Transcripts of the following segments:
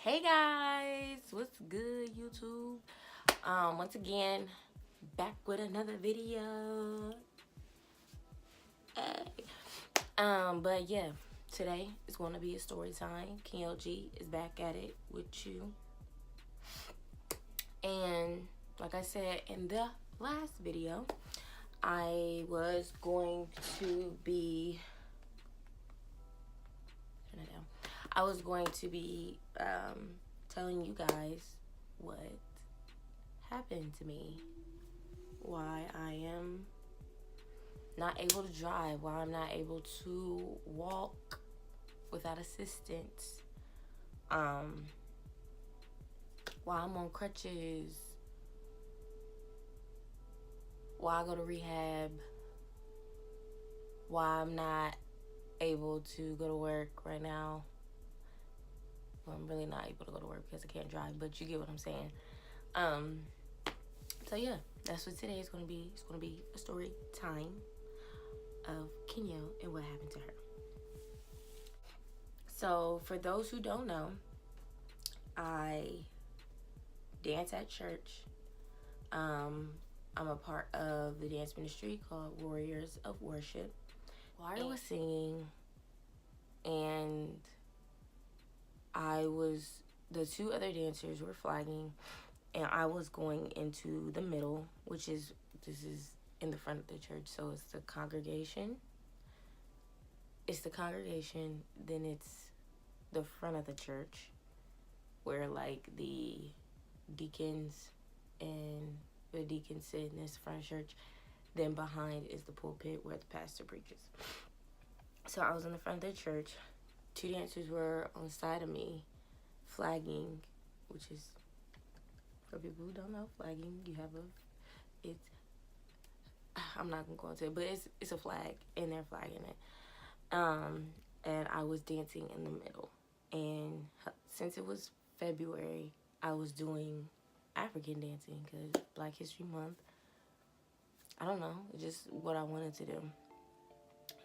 Hey guys, what's good YouTube? Once again, back with another video. Hey. But yeah, today is going to be a story time. Kenyell is back at it with you. And like I said in the last video, I was going to be telling you guys what happened to me, why I am not able to drive, why I'm not able to walk without assistance, why I'm on crutches, why I go to rehab, why I'm not able to go to work right now. Well, I'm really not able to go to work because I can't drive, but you get what I'm saying. So yeah, that's what today is going to be. It's going to be a story time of Kenyell and what happened to her. So for those who don't know, I dance at church. I'm a part of the dance ministry called Warriors of Worship. Choir was singing, and the two other dancers were flagging, and I was going into the middle, this is in the front of the church, so it's the congregation, then it's the front of the church, where like the deacons and the deacons sit in this front of church, then behind is the pulpit where the pastor preaches. So I was in the front of the church, two dancers were on the side of me, flagging, which is, for people who don't know, flagging, I'm not gonna go into it, but it's a flag, and they're flagging it. And I was dancing in the middle. And since it was February, I was doing African dancing because Black History Month. I don't know, it's just what I wanted to do.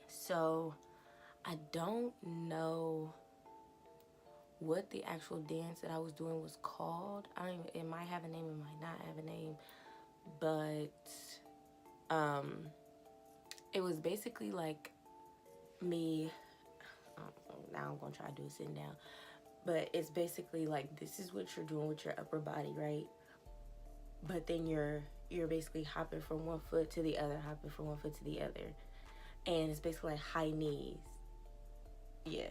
So I don't know what the actual dance that I was doing was called. It might have a name, it might not have a name, but it was basically like me. Now I'm gonna try to do it sitting down, but it's basically like, this is what you're doing with your upper body, right? But then you're basically hopping from one foot to the other, and it's basically like high knees. Yeah,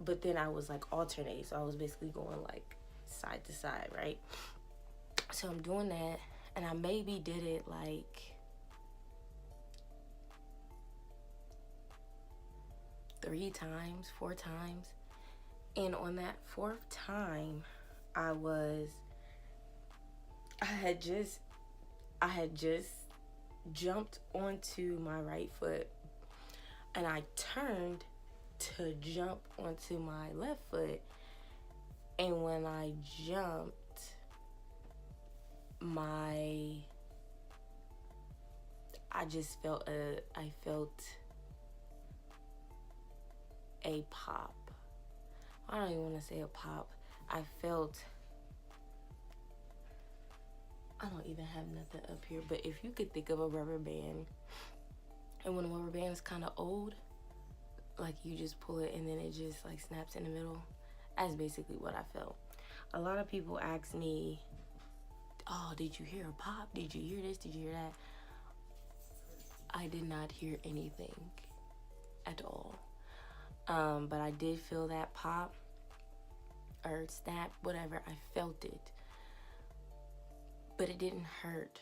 but then I was like alternating, so I was basically going like side to side, right? So I'm doing that, and I maybe did it like 3 times, 4 times. And on that 4th time, I had just jumped onto my right foot, and I turned to jump onto my left foot. And when I jumped, I felt a pop. I don't even want to say a pop. I don't even have nothing up here, but if you could think of a rubber band, and when a rubber band is kind of old, like you just pull it and then it just like snaps in the middle, that's basically what I felt. A lot of people ask me, oh, did you hear a pop? Did you hear this? Did you hear that? I did not hear anything at all. But I did feel that pop or snap, whatever. I felt it, but it didn't hurt.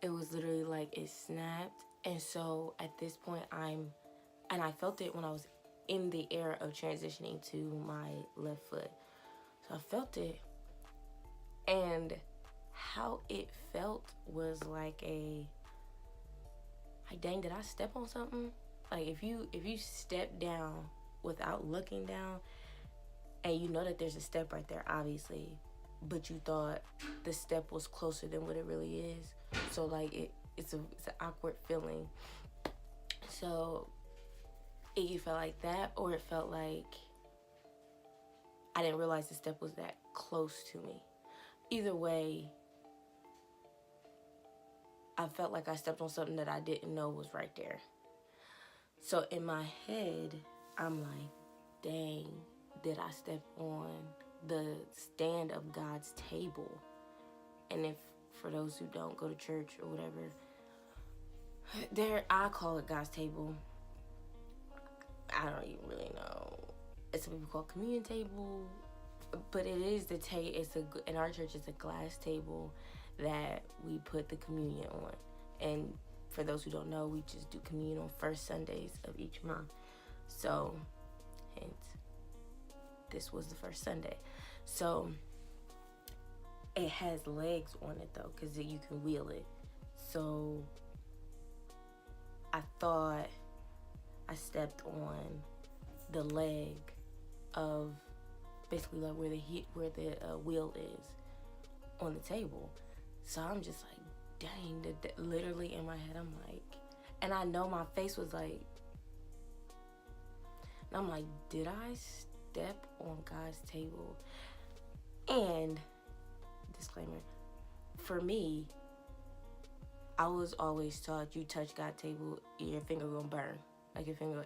It was literally like it snapped. And so at this point, and I felt it when I was in the era of transitioning to my left foot. So I felt it, and how it felt was like dang, did I step on something? Like if you step down without looking down, and you know that there's a step right there, obviously, but you thought the step was closer than what it really is. So like it's an awkward feeling. So it felt like that, or it felt like I didn't realize the step was that close to me. Either way, I felt like I stepped on something that I didn't know was right there. So in my head, I'm like, dang, did I step on the stand of God's table? And if, for those who don't go to church or whatever, I call it God's table. I don't even really know. Some people call it communion table, but it is the table. In our church, it's a glass table that we put the communion on. And for those who don't know, we just do communion on first Sundays of each month. So, hence, this was the first Sunday. So, it has legs on it though, because you can wheel it. So, I thought I stepped on the leg of basically like where the wheel is on the table. So I'm just like, dang, literally in my head, I'm like, and I know my face was like, and I'm like, did I step on God's table? And, disclaimer, for me, I was always taught you touch God's table, your finger gonna burn. Like your finger,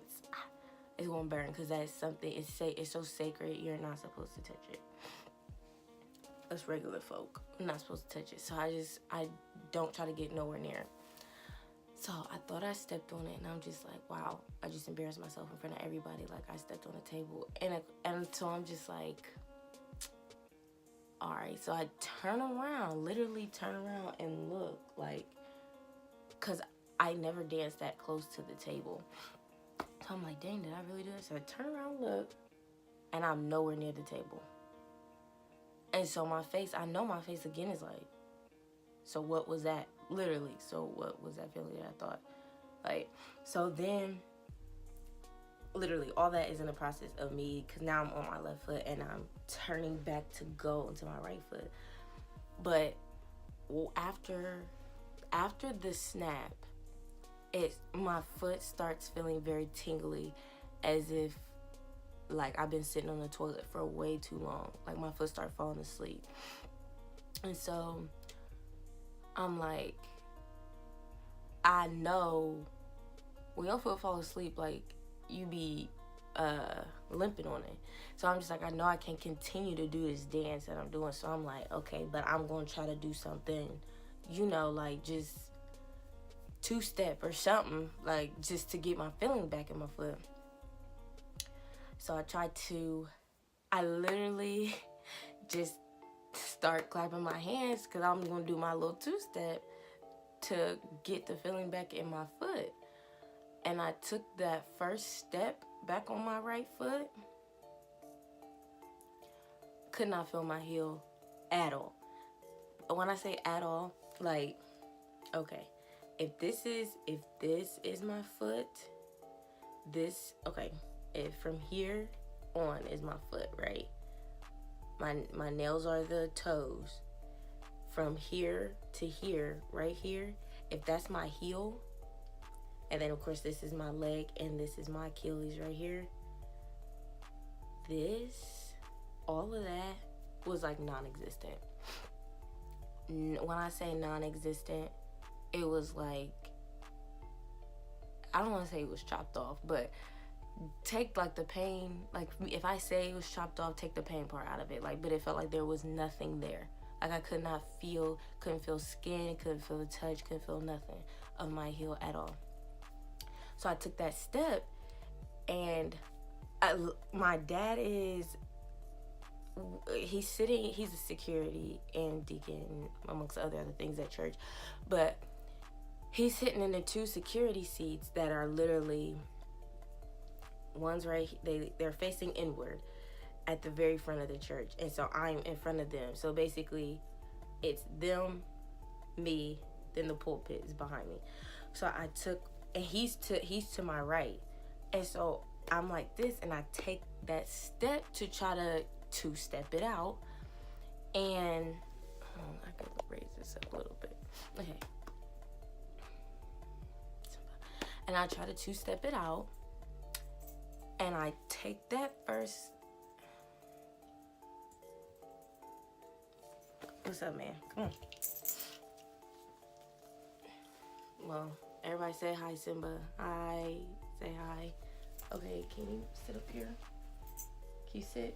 it's gonna burn because that's something, it's so sacred, you're not supposed to touch it. Us regular folk, I'm not supposed to touch it. So I don't try to get nowhere near it. So I thought I stepped on it, and I'm just like, wow, I just embarrassed myself in front of everybody. Like I stepped on the table, and so I'm just like, all right. So I literally turn around and look, like, cause I never danced that close to the table. So I'm like, dang, did I really do this? So I turn around, look, and I'm nowhere near the table. And so I know my face again is like, so what was that? Literally, so what was that feeling that I thought? Like, so then, literally, all that is in the process of me, because now I'm on my left foot, and I'm turning back to go into my right foot. But after the snap, my foot starts feeling very tingly, as if like I've been sitting on the toilet for way too long. Like my foot started falling asleep. And so I'm like, I know when your foot fall asleep, like you be limping on it. So I'm just like, I know I can't continue to do this dance that I'm doing. So I'm like, okay, but I'm going to try to do something, like just two-step or something, like just to get my feeling back in my foot. So I literally just start clapping my hands because I'm going to do my little two-step to get the feeling back in my foot. And I took that first step back on my right foot. Could not feel my heel at all. When I say at all, like, okay, if this is my foot, if from here on is my foot, right? My nails are the toes. From here to here, right here, if that's my heel, and then of course this is my leg and this is my Achilles right here, all of that was like non-existent. When I say non-existent, it was like, I don't want to say it was chopped off, but take like the pain, like if I say it was chopped off, take the pain part out of it, like, but it felt like there was nothing there. Like I couldn't feel skin, couldn't feel the touch, couldn't feel nothing of my heel at all. So I took that step, and my dad he's a security and deacon amongst other things at church, but he's sitting in the two security seats that are literally, one's right, they're facing inward at the very front of the church, and so I'm in front of them. So basically it's them, me, then the pulpit is behind me. So I took, and he's to my right, and so I'm like this, and I take that step to try to two-step it out, and I can raise this up a little bit, okay, and I try to two-step it out, and I take that first, What's up, man? Come on. Well, everybody say hi, Simba. Hi. Say hi. Okay, can you sit up here? Can you sit?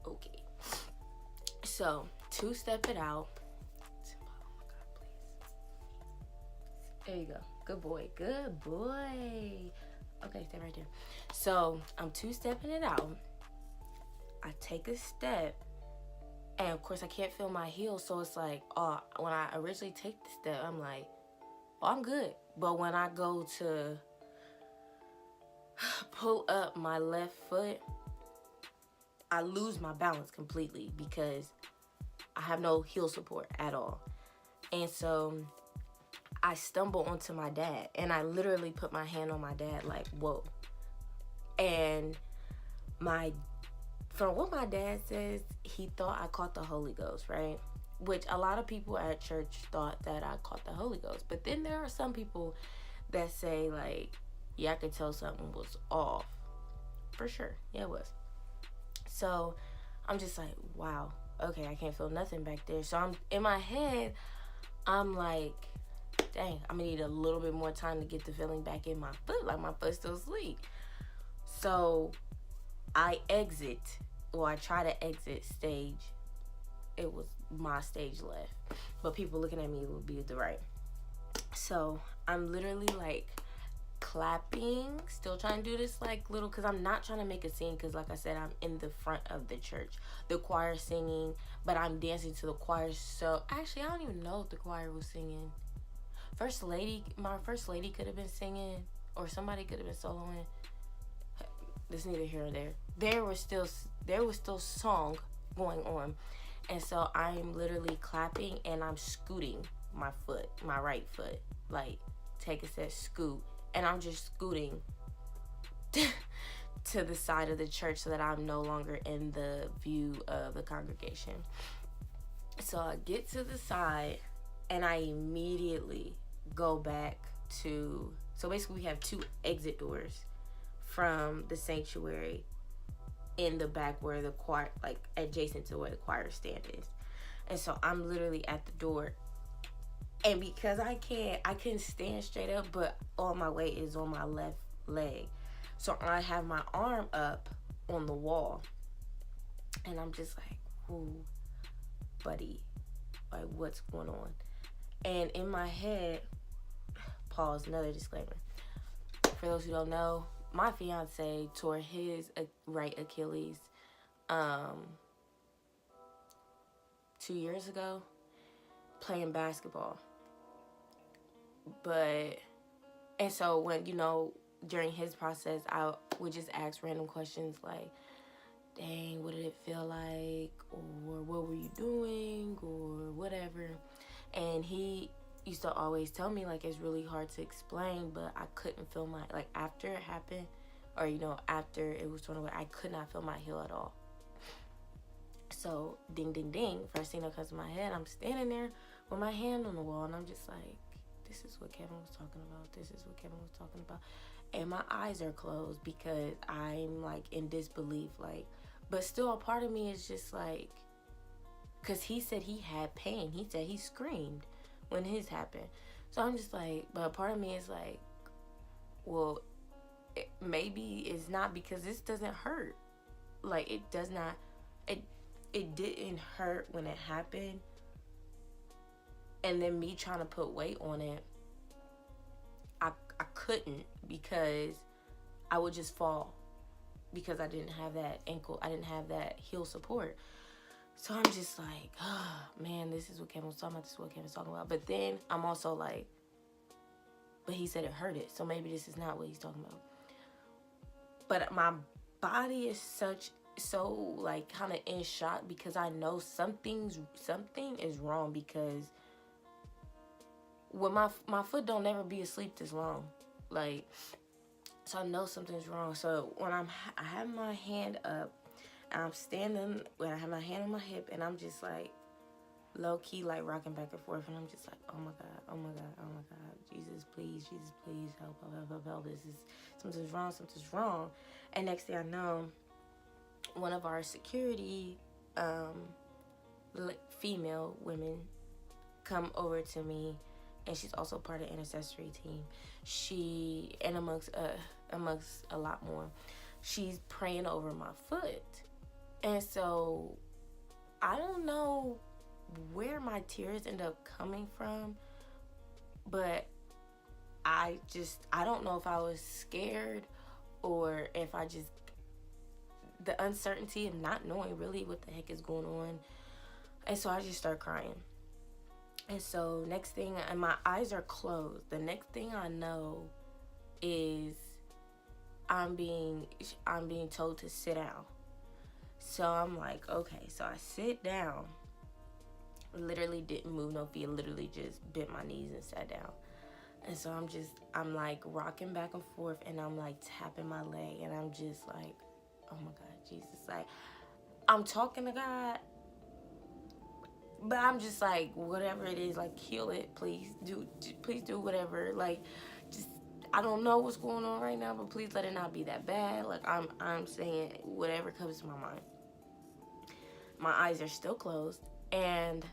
Okay. So, two-step it out. Simba, oh my God, please. There you go. Good boy. Good boy. Okay, stay right there. So, I'm two-stepping it out. I take a step. And of course, I can't feel my heel, so it's like, when I originally take the step, I'm like, I'm good. But when I go to pull up my left foot, I lose my balance completely because I have no heel support at all. And so I stumble onto my dad, and I literally put my hand on my dad like, whoa. And from what my dad says, he thought I caught the Holy Ghost, right? Which a lot of people at church thought that I caught the Holy Ghost. But then there are some people that say, like, yeah, I could tell something was off. For sure. Yeah, it was. So I'm just like, wow, okay, I can't feel nothing back there. So I'm in my head, I'm like, dang, I'm gonna need a little bit more time to get the feeling back in my foot, like my foot's still asleep. So I try to exit stage. It was my stage left, but people looking at me would be the right. So I'm literally like clapping, still trying to do this like little, because I'm not trying to make a scene, because like I said, I'm in the front of the church, the choir singing, but I'm dancing to the choir. So actually, I don't even know if the choir was singing. My first lady could have been singing, or somebody could have been soloing. There's neither here or there. There was still song going on. And so I'm literally clapping and I'm scooting my right foot. Like, take a step, scoot. And I'm just scooting to the side of the church so that I'm no longer in the view of the congregation. So I get to the side and I immediately go back to, so basically we have two exit doors from the sanctuary in the back where the choir, like adjacent to where the choir stand is. And so I'm literally at the door, and because I couldn't stand straight up, but all my weight is on my left leg, so I have my arm up on the wall, and I'm just like, ooh, buddy, like, what's going on? And in my head, pause, another disclaimer, for those who don't know, my fiance tore his right Achilles 2 years ago playing basketball. And so when, during his process, I would just ask random questions like, dang, what did it feel like? Or what were you doing? Or whatever. And he used to always tell me, like, it's really hard to explain, but I couldn't feel like, after it happened, or, after it was torn away, I could not feel my heel at all. So, ding, ding, ding, first thing that comes to my head, I'm standing there with my hand on the wall, and I'm just like, this is what Kevin was talking about. This is what Kevin was talking about. And my eyes are closed because I'm, like, in disbelief, like, but still a part of me is just like, because he said he had pain. He said he screamed when his happened. So I'm just like, but a part of me is like, well, maybe it's not, because this doesn't hurt. Like, it does not, it didn't hurt when it happened. And then me trying to put weight on it, I couldn't, because I would just fall, because I didn't have that heel support. So I'm just like, oh, man, this is what Kevin was talking about. This is what Kevin's talking about. But then I'm also like, but he said it hurted, so maybe this is not what he's talking about. But my body is so like kind of in shock, because I know something is wrong, because when my foot don't never be asleep this long, like, so I know something's wrong. So when I have my hand up, I'm standing, when I have my hand on my hip, and I'm just like low key, like rocking back and forth, and I'm just like, oh my God, oh my God, oh my God, Jesus please, help, this is, something's wrong. And next thing I know, one of our security female women come over to me, and she's also part of the intercessory team. She, and amongst a lot more, she's praying over my foot. And so I don't know where my tears end up coming from, but I don't know if I was scared or if I just, the uncertainty of not knowing really what the heck is going on. And so I just start crying. And so next thing, and my eyes are closed. The next thing I know is I'm being told to sit down. So I'm like, okay. So I sit down. Literally didn't move no feet. Literally just bent my knees and sat down. And so I'm like rocking back and forth, and I'm like tapping my leg, and I'm just like, oh my God, Jesus. Like, I'm talking to God, but I'm just like, whatever it is, like, heal it, please do whatever. Like, just, I don't know what's going on right now, but please let it not be that bad. Like, I'm saying whatever comes to my mind. My eyes are still closed, and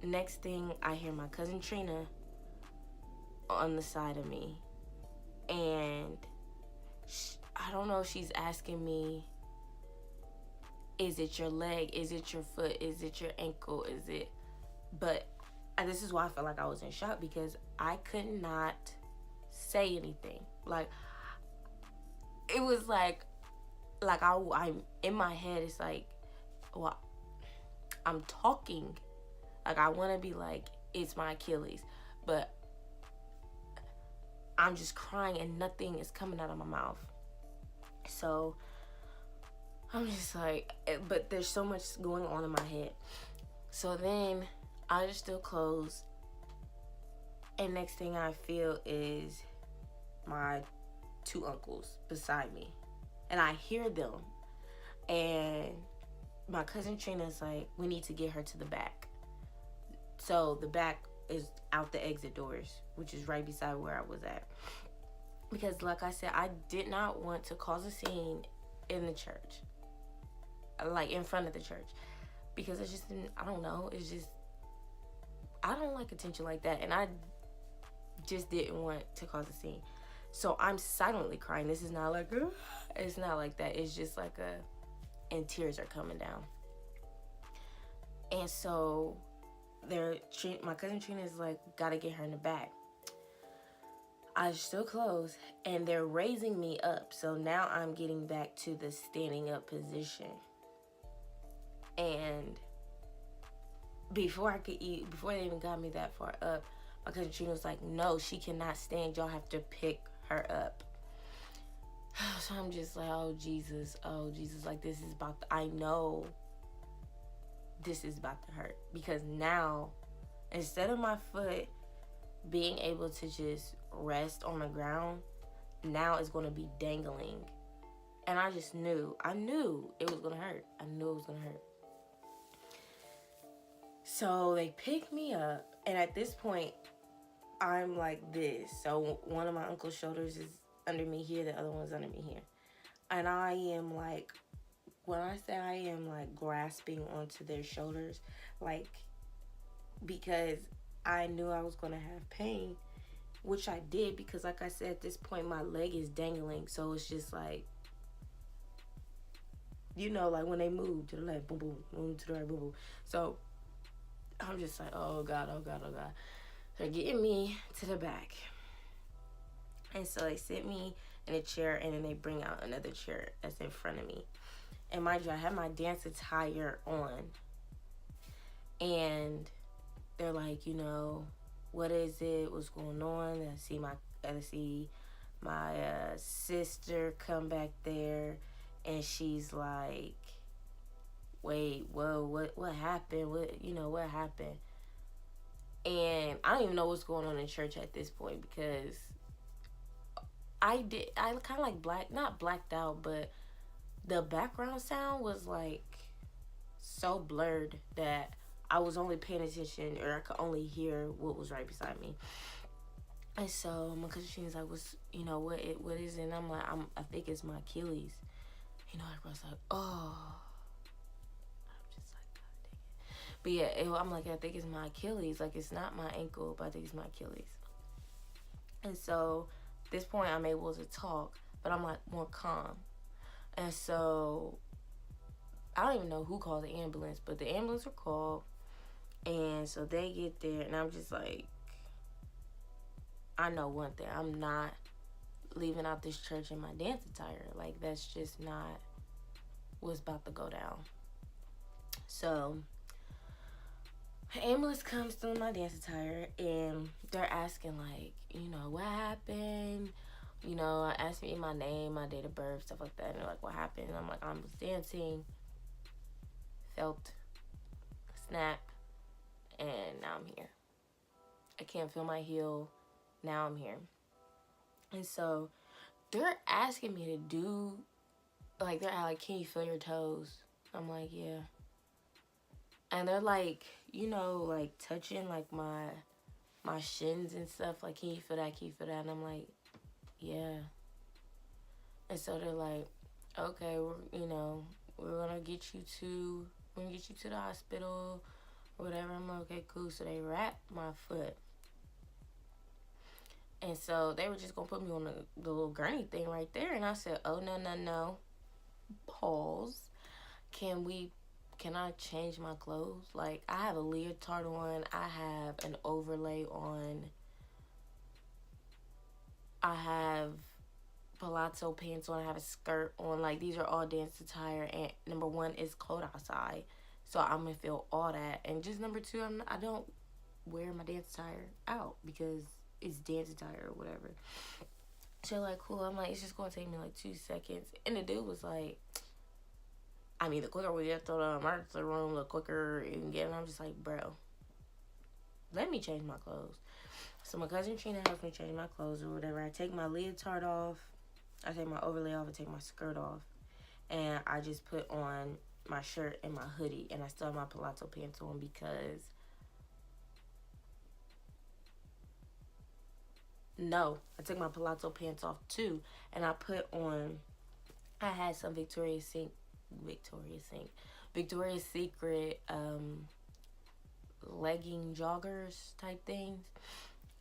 next thing I hear my cousin Trina on the side of me, and I don't know if she's asking me, is it your leg? Is it your foot? Is it your ankle? Is it? But this is why I felt like I was in shock, because I could not say anything. Like, it was like I'm in my head. It's like, well, I'm talking. Like, I want to be like, it's my Achilles, but I'm just crying and nothing is coming out of my mouth. So I'm just like, but there's so much going on in my head. So then eyes are still closed, and next thing I feel is my two uncles beside me, and I hear them, and my cousin Trina's like, we need to get her to the back. So the back is out the exit doors, which is right beside where I was at, because like I said, I did not want to cause a scene in the church, like in front of the church, because it's just, I don't know, it's just, I don't like attention like that, and I just didn't want to cause a scene. So I'm silently crying. This is not like, it's not like that. It's just like and tears are coming down. And so my cousin Trina is like, gotta get her in the back. Eyes still closed, and they're raising me up. So now I'm getting back to the standing up position. And before they even got me that far up, my cousin Trina was like, no, she cannot stand. Y'all have to pick her up. So I'm just like, oh Jesus, like, this is I know this is about to hurt, because now, instead of my foot being able to just rest on the ground, now it's going to be dangling. And I knew it was going to hurt. I knew it was going to hurt. So they picked me up, and at this point, I'm like this. So one of my uncle's shoulders is under me here, the other one's under me here. And I am like, when I say I am like grasping onto their shoulders, like, because I knew I was going to have pain, which I did, because like I said, at this point, my leg is dangling. So it's just like, you know, like when they move to the left, boom, boom, move to the right, boom, boom. So I'm just like, oh God. They're getting me to the back. And so they sit me in a chair, and then they bring out another chair that's in front of me. And mind you, I have my dance attire on. And they're like, you know, what is it? What's going on? And I see my sister come back there, and she's like, wait, whoa, what happened? What happened? And I don't even know what's going on in church at this point, because I kind of like not blacked out, but the background sound was like so blurred that I was only paying attention, or I could only hear what was right beside me. And so my cousin was like, what is it? And I'm like, I think it's my Achilles. You know, I was like, oh. I'm just like, God dang it. But yeah, I'm like, I think it's my Achilles. Like, it's not my ankle, but I think it's my Achilles. And so, at this point, I'm able to talk, but I'm like more calm. And so, I don't even know who called the ambulance, but the ambulance were called. And so they get there, and I'm just like, I know one thing. I'm not leaving out this church in my dance attire. Like, that's just not what's about to go down. So, the ambulance comes through my dance attire, and they're asking, like, you know, what happened? You know, ask me my name, my date of birth, stuff like that. And they're like, what happened? And I'm like, I was dancing, felt a snap, and now I'm here. I can't feel my heel. Now I'm here. And so they're asking me to do, like, they're like, can you feel your toes? I'm like, yeah. And they're like, you know, like touching like my shins and stuff. Like, can you feel that? Can you feel that? And I'm like, yeah. And so they're like, okay, we're gonna get you to the hospital or whatever. I'm like, okay, cool. So they wrapped my foot. And so they were just gonna put me on the little gurney thing right there. And I said, oh, no. Pause. Can I change my clothes? Like, I have a leotard on. I have an overlay on. I have palazzo pants on. I have a skirt on. Like, these are all dance attire. And number one, it's cold outside. So I'm going to feel all that. And just number two, I don't wear my dance attire out because it's dance attire or whatever. So, like, cool. I'm like, it's just going to take me, like, 2 seconds. And the dude was like, I mean, the quicker we get to the emergency room, the quicker you can get. And I'm just like, bro, let me change my clothes. So my cousin Trina helps me change my clothes or whatever. I take my leotard off. I take my overlay off. I take my skirt off. And I just put on my shirt and my hoodie. And I still have my palazzo pants on because... No, I took my palazzo pants off too. And I put on... I had some Victoria's Secret legging joggers type things,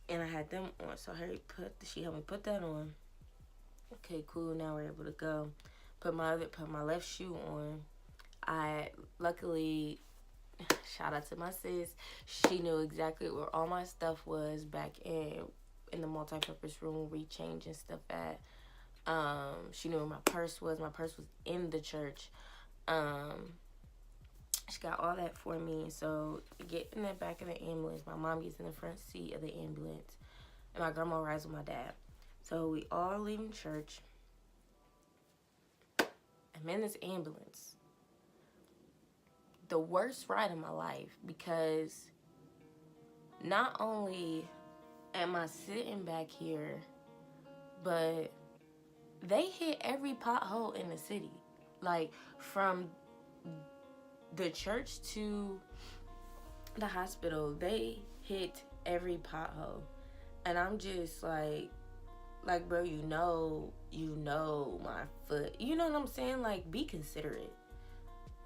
and I had them on. So she helped me put that on. Okay, cool. Now we're able to go. Put my left shoe on. I luckily, shout out to my sis. She knew exactly where all my stuff was back in the multi-purpose room where we changed and stuff at. She knew where my purse was. My purse was in the church. She got all that for me. So, get in the back of the ambulance. My mom gets in the front seat of the ambulance. And my grandma rides with my dad. So, we all leaving church. I'm in this ambulance. The worst ride of my life. Because not only am I sitting back here, but... they hit every pothole in the city. Like, from the church to the hospital, they hit every pothole. And I'm just like, bro, you know my foot. You know what I'm saying? Like, be considerate.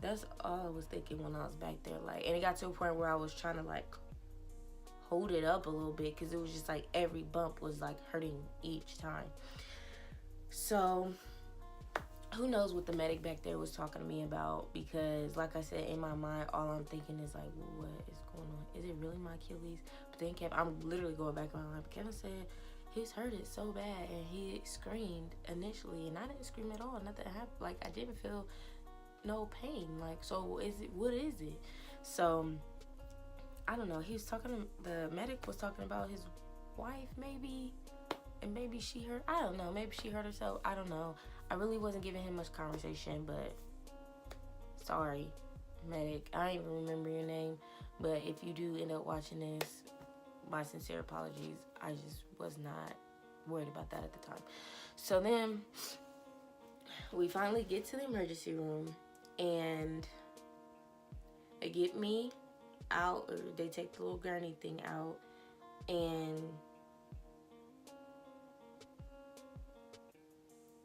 That's all I was thinking when I was back there. Like, and it got to a point where I was trying to, like, hold it up a little bit. Because it was just, like, every bump was, like, hurting each time. So, who knows what the medic back there was talking to me about, because, like I said, in my mind, all I'm thinking is, like, well, what is going on? Is it really my Achilles? But then I'm literally going back in my mind. Kevin said his hurt it so bad, and he screamed initially, and I didn't scream at all. Nothing happened. Like, I didn't feel no pain. Like, so what is it? So, I don't know. The medic was talking about his wife, maybe. And maybe she hurt. I don't know. Maybe she hurt herself. I don't know. I really wasn't giving him much conversation, but sorry, medic. I don't even remember your name. But if you do end up watching this, my sincere apologies. I just was not worried about that at the time. So then we finally get to the emergency room, and they get me out, or they take the little gurney thing out, and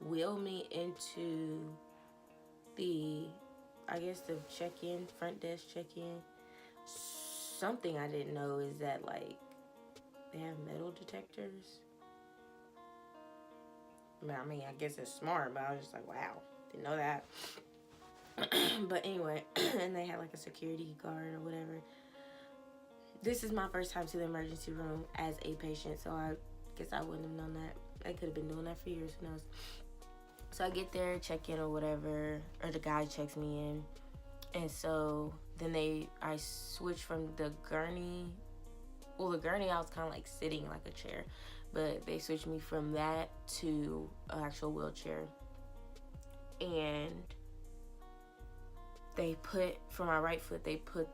wheel me into I guess the check-in, front desk check-in, something I didn't know is that, like, they have metal detectors. I mean, I guess it's smart, but I was just like, wow, didn't know that. But anyway, and they had like a security guard or whatever. This is my first time to the emergency room as a patient, so I guess I wouldn't have known that. I could have been doing that for years, who knows. So I get there, check in or whatever, or the guy checks me in. And so then I switch from the gurney. Well, the gurney, I was kind of like sitting like a chair, but they switched me from that to an actual wheelchair. And they put, for my right foot, they put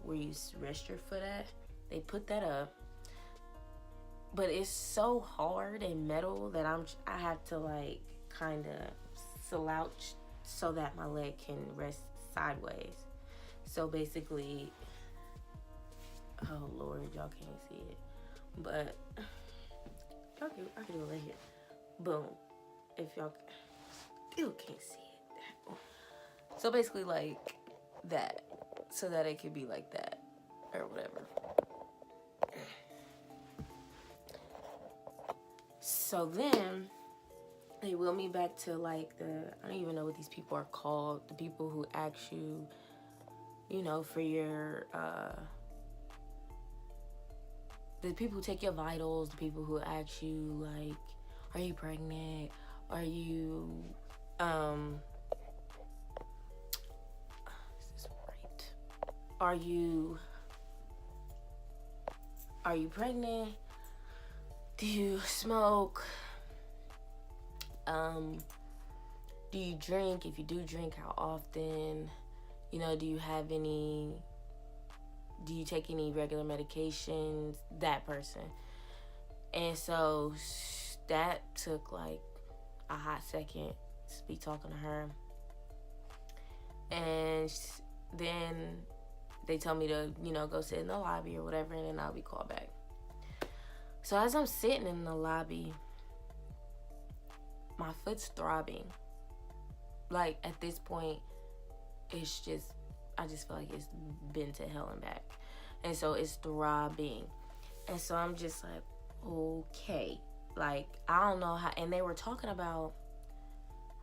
where you rest your foot at, they put that up. But it's so hard and metal that I have to like kind of slouch so that my leg can rest sideways. So basically, oh Lord, y'all can't see it, but I can do it right here. Boom. If y'all still can't see it. So basically like that, so that it could be like that or whatever. So then they wheel me back to like I don't even know what these people are called, the people who ask you, you know, for your, the people who take your vitals, the people who ask you like, are you pregnant? Are you, is this right? Are you pregnant? Do you smoke? Do you drink? If you do drink, how often? You know, do you take any regular medications? That person. And so that took like a hot second to be talking to her. And then they tell me to, you know, go sit in the lobby or whatever, and then I'll be called back. So as I'm sitting in the lobby, my foot's throbbing. Like at this point, I just feel like it's been to hell and back. And so it's throbbing. And so I'm just like, okay. Like, I don't know how, and they were talking about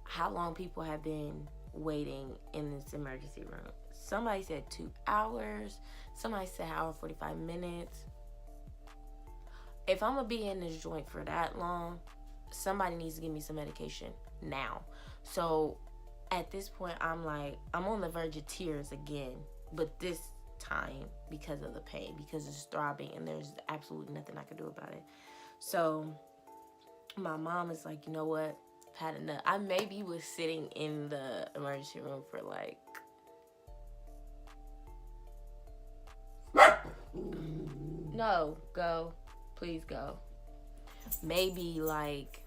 how long people have been waiting in this emergency room. Somebody said 2 hours. Somebody said hour 45 minutes. If I'm gonna be in this joint for that long, somebody needs to give me some medication now. So at this point, I'm on the verge of tears again, but this time because of the pain, because it's throbbing and there's absolutely nothing I can do about it. So my mom is like, you know what? I've had enough. I maybe was sitting in the emergency room for like, no, go. Please go. Maybe like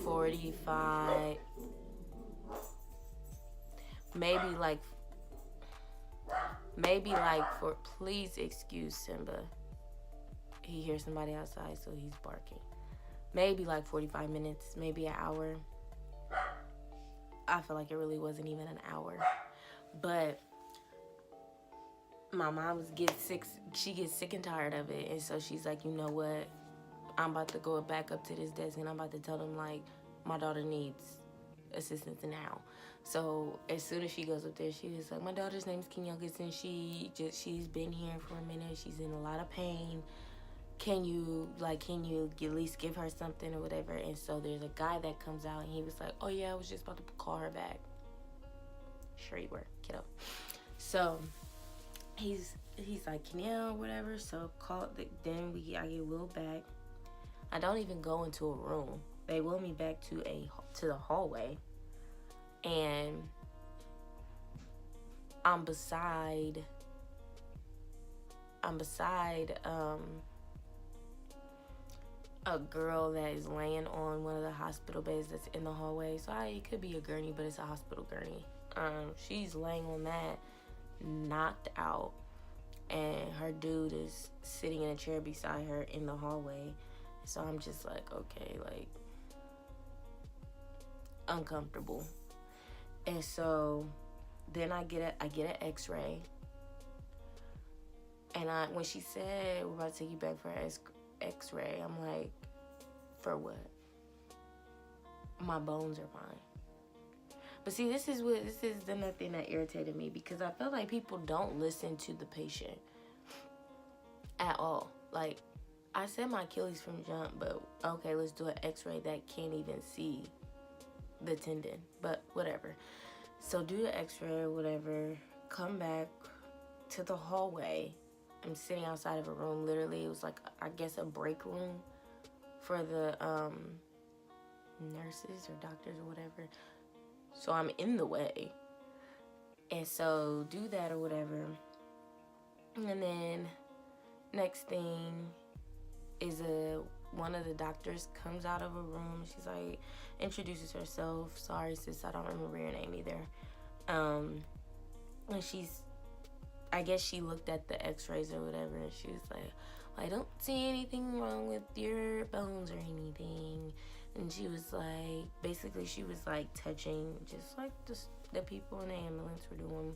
45. Maybe like for, please excuse Simba. He hears somebody outside, so he's barking. Maybe like 45 minutes, maybe an hour. I feel like it really wasn't even an hour. But my mom gets sick. She gets sick and tired of it. And so she's like, you know what? I'm about to go back up to this desk and I'm about to tell them like, my daughter needs assistance now. So as soon as she goes up there, she was like, my daughter's name is Kenyell, and she's been here for a minute. She's in a lot of pain. Can you at least give her something or whatever? And so there's a guy that comes out and he was like, oh yeah, I was just about to call her back. Sure you were, kiddo. So he's like, Kenyell, whatever. So then I get wheeled back. I don't even go into a room. They wheel me back to the hallway. And I'm beside a girl that is laying on one of the hospital beds that's in the hallway. So it could be a gurney, but it's a hospital gurney. She's laying on that, knocked out, and her dude is sitting in a chair beside her in the hallway. So I'm just like, okay, like, uncomfortable. And so then I get an X-ray. And when she said, we're about to take you back for an X-ray, I'm like, for what? My bones are fine. But see, this is the thing that irritated me, because I felt like people don't listen to the patient at all. Like, I said my Achilles from jump, but okay, let's do an X-ray that can't even see the tendon, but whatever. So do the X-ray or whatever, come back to the hallway. I'm sitting outside of a room, literally. It was like, I guess, a break room for the nurses or doctors or whatever. So I'm in the way. And so do that or whatever. And then next thing is one of the doctors comes out of a room. She's like, introduces herself. Sorry, sis, I don't remember your name either. And I guess she looked at the x-rays or whatever, and she was like, I don't see anything wrong with your bones or anything. And she was like, basically she was like touching, just like the people in the ambulance were doing.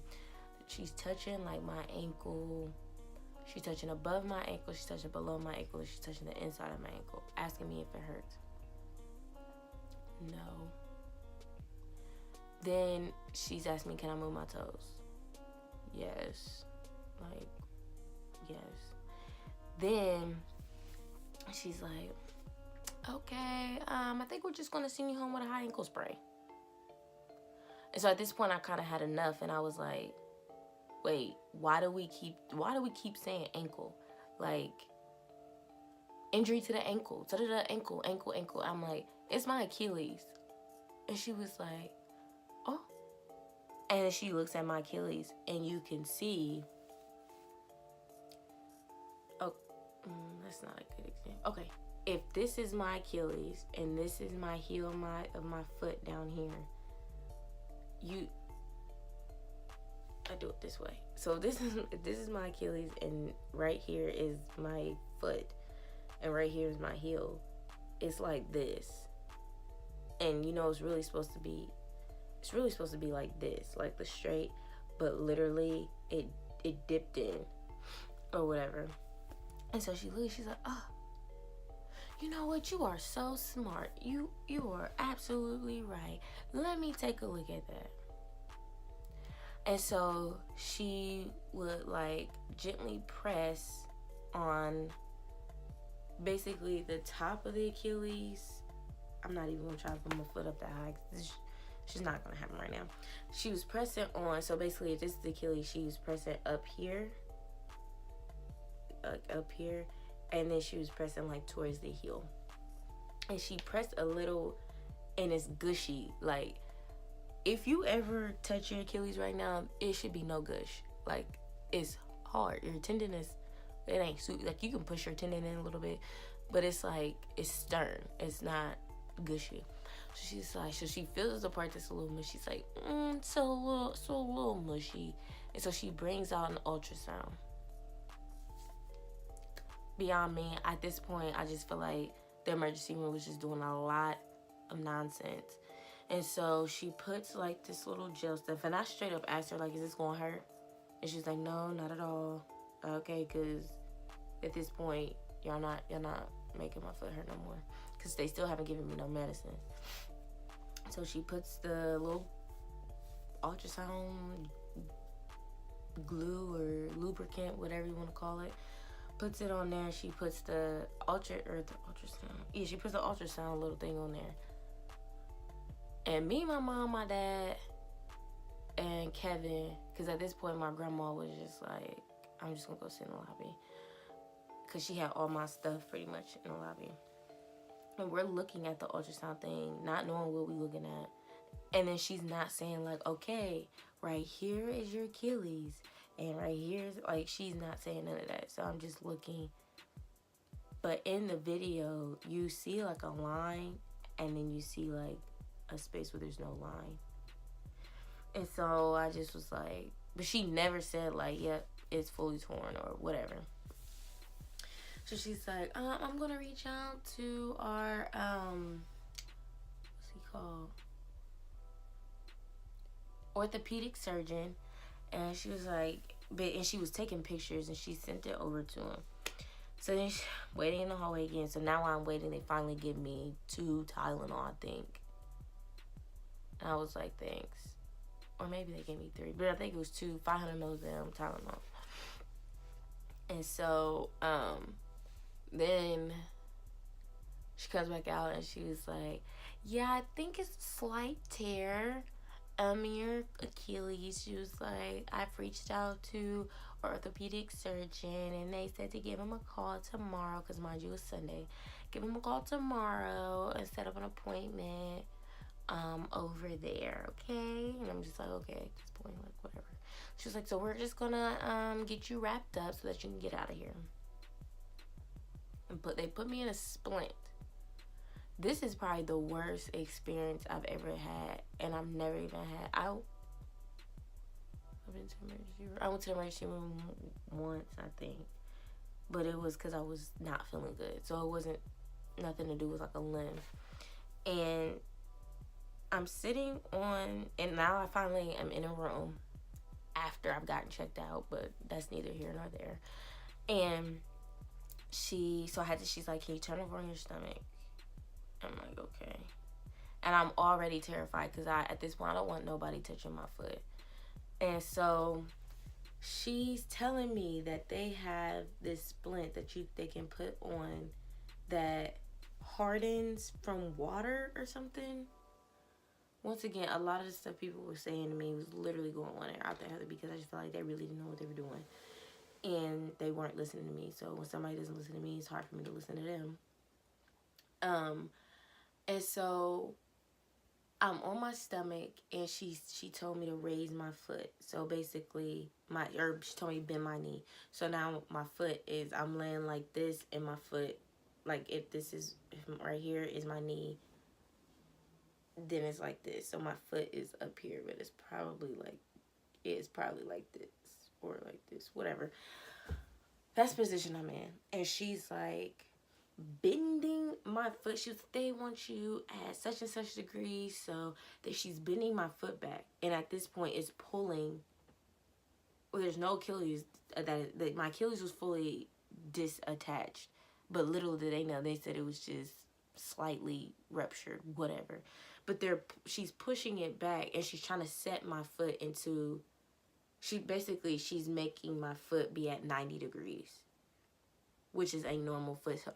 She's touching like my ankle. She's touching above my ankle. She's touching below my ankle. She's touching the inside of my ankle, asking me if it hurts. No. Then she's asking me, can I move my toes? Yes. Like, yes. Then she's like, okay, I think we're just gonna send you home with a high ankle spray. And so at this point I kind of had enough, and I was like, wait, why do we keep saying ankle? Like, injury to the ankle, ankle. I'm like, it's my Achilles. And she was like, oh. And she looks at my Achilles, and you can see, oh, that's not a good example. Okay, if this is my Achilles and this is my heel of my foot down here, I do it this way. So this is my Achilles, and right here is my foot, and right here is my heel. It's like this, and you know it's really supposed to be like this, like the straight, but literally it dipped in or whatever. And so she looks, she's like, oh, you know what, you are so smart, you are absolutely right, let me take a look at that. And so she would like gently press on basically the top of the Achilles. I'm not even gonna try to put my foot up that high. She's not gonna happen right now. She was pressing on, so basically if this is the Achilles, she was pressing up here, and then she was pressing like towards the heel. And she pressed a little, and it's gushy. Like, if you ever touch your Achilles right now, it should be no gush. Like, it's hard. Your tendon it ain't sweet. Like, you can push your tendon in a little bit, but it's like, it's stern. It's not gushy. So she's like, so she feels the part that's a little mushy. She's like, so a little mushy. And so she brings out an ultrasound. Beyond me, at this point, I just feel like the emergency room was just doing a lot of nonsense. And so she puts like this little gel stuff, and I straight up asked her, like, is this gonna hurt? And she's like, no, not at all. Okay, because at this point, you're not making my foot hurt no more, because they still haven't given me no medicine. So she puts the little ultrasound glue or lubricant, whatever you want to call it, puts it on there. She puts the ultrasound. Yeah, she puts the ultrasound little thing on there. And me, my mom, my dad, and Kevin, because at this point my grandma was just like, I'm just gonna go sit in the lobby, because she had all my stuff pretty much in the lobby. And we're looking at the ultrasound thing, not knowing what we're looking at. And then she's not saying like, okay, right here is your Achilles, and right here is, like, she's not saying none of that. So I'm just looking. But in the video, you see like a line, and then you see like a space where there's no line. And so I just was like, but she never said like, yep, it's fully torn or whatever. So she's like, I'm gonna reach out to our what's he called, orthopedic surgeon, and she was like, and she was taking pictures and she sent it over to him. So then waiting in the hallway again. So now I'm waiting. They finally give me 2 Tylenol, I think. And I was like, thanks. Or maybe they gave me 3, but I think it was 2 500 milligram Tylenol. And so then she comes back out and she was like, yeah, I think it's a slight tear your Achilles. She was like, I've reached out to orthopedic surgeon and they said to give him a call tomorrow, because mind you, it's Sunday. Give him a call tomorrow and set up an appointment over there, okay? And I'm just like, okay, at this point, like, whatever. She was like, so we're just gonna get you wrapped up so that you can get out of here. But they put me in a splint. This is probably the worst experience I've ever had, and I've never even had. I went to the emergency room once, I think, but it was because I was not feeling good, so it wasn't nothing to do with like a limb. And I'm sitting on, and now I finally am in a room after I've gotten checked out, but that's neither here nor there. And she's like, can you turn over on your stomach? I'm like, okay. And I'm already terrified because at this point, I don't want nobody touching my foot. And so she's telling me that they have this splint that they can put on that hardens from water or something. Once again, a lot of the stuff people were saying to me was literally going on out there because I just felt like they really didn't know what they were doing. And they weren't listening to me. So when somebody doesn't listen to me, it's hard for me to listen to them. And so I'm on my stomach, and she told me to raise my foot. So basically, she told me to bend my knee. So now my foot is, I'm laying like this, and my foot, like if right here is my knee, then it's like this. So my foot is up here, but it's probably like this, or like this, whatever. That's the position I'm in. And she's like, bending my foot. She was, they want you at such and such degree, so that she's bending my foot back, and at this point it's pulling. Well, there's no Achilles. That my Achilles was fully disattached, but little did they know, they said it was just slightly ruptured, whatever. But she's pushing it back, and she's trying to set my foot into. She's making my foot be at 90 degrees. Which is a normal foot. So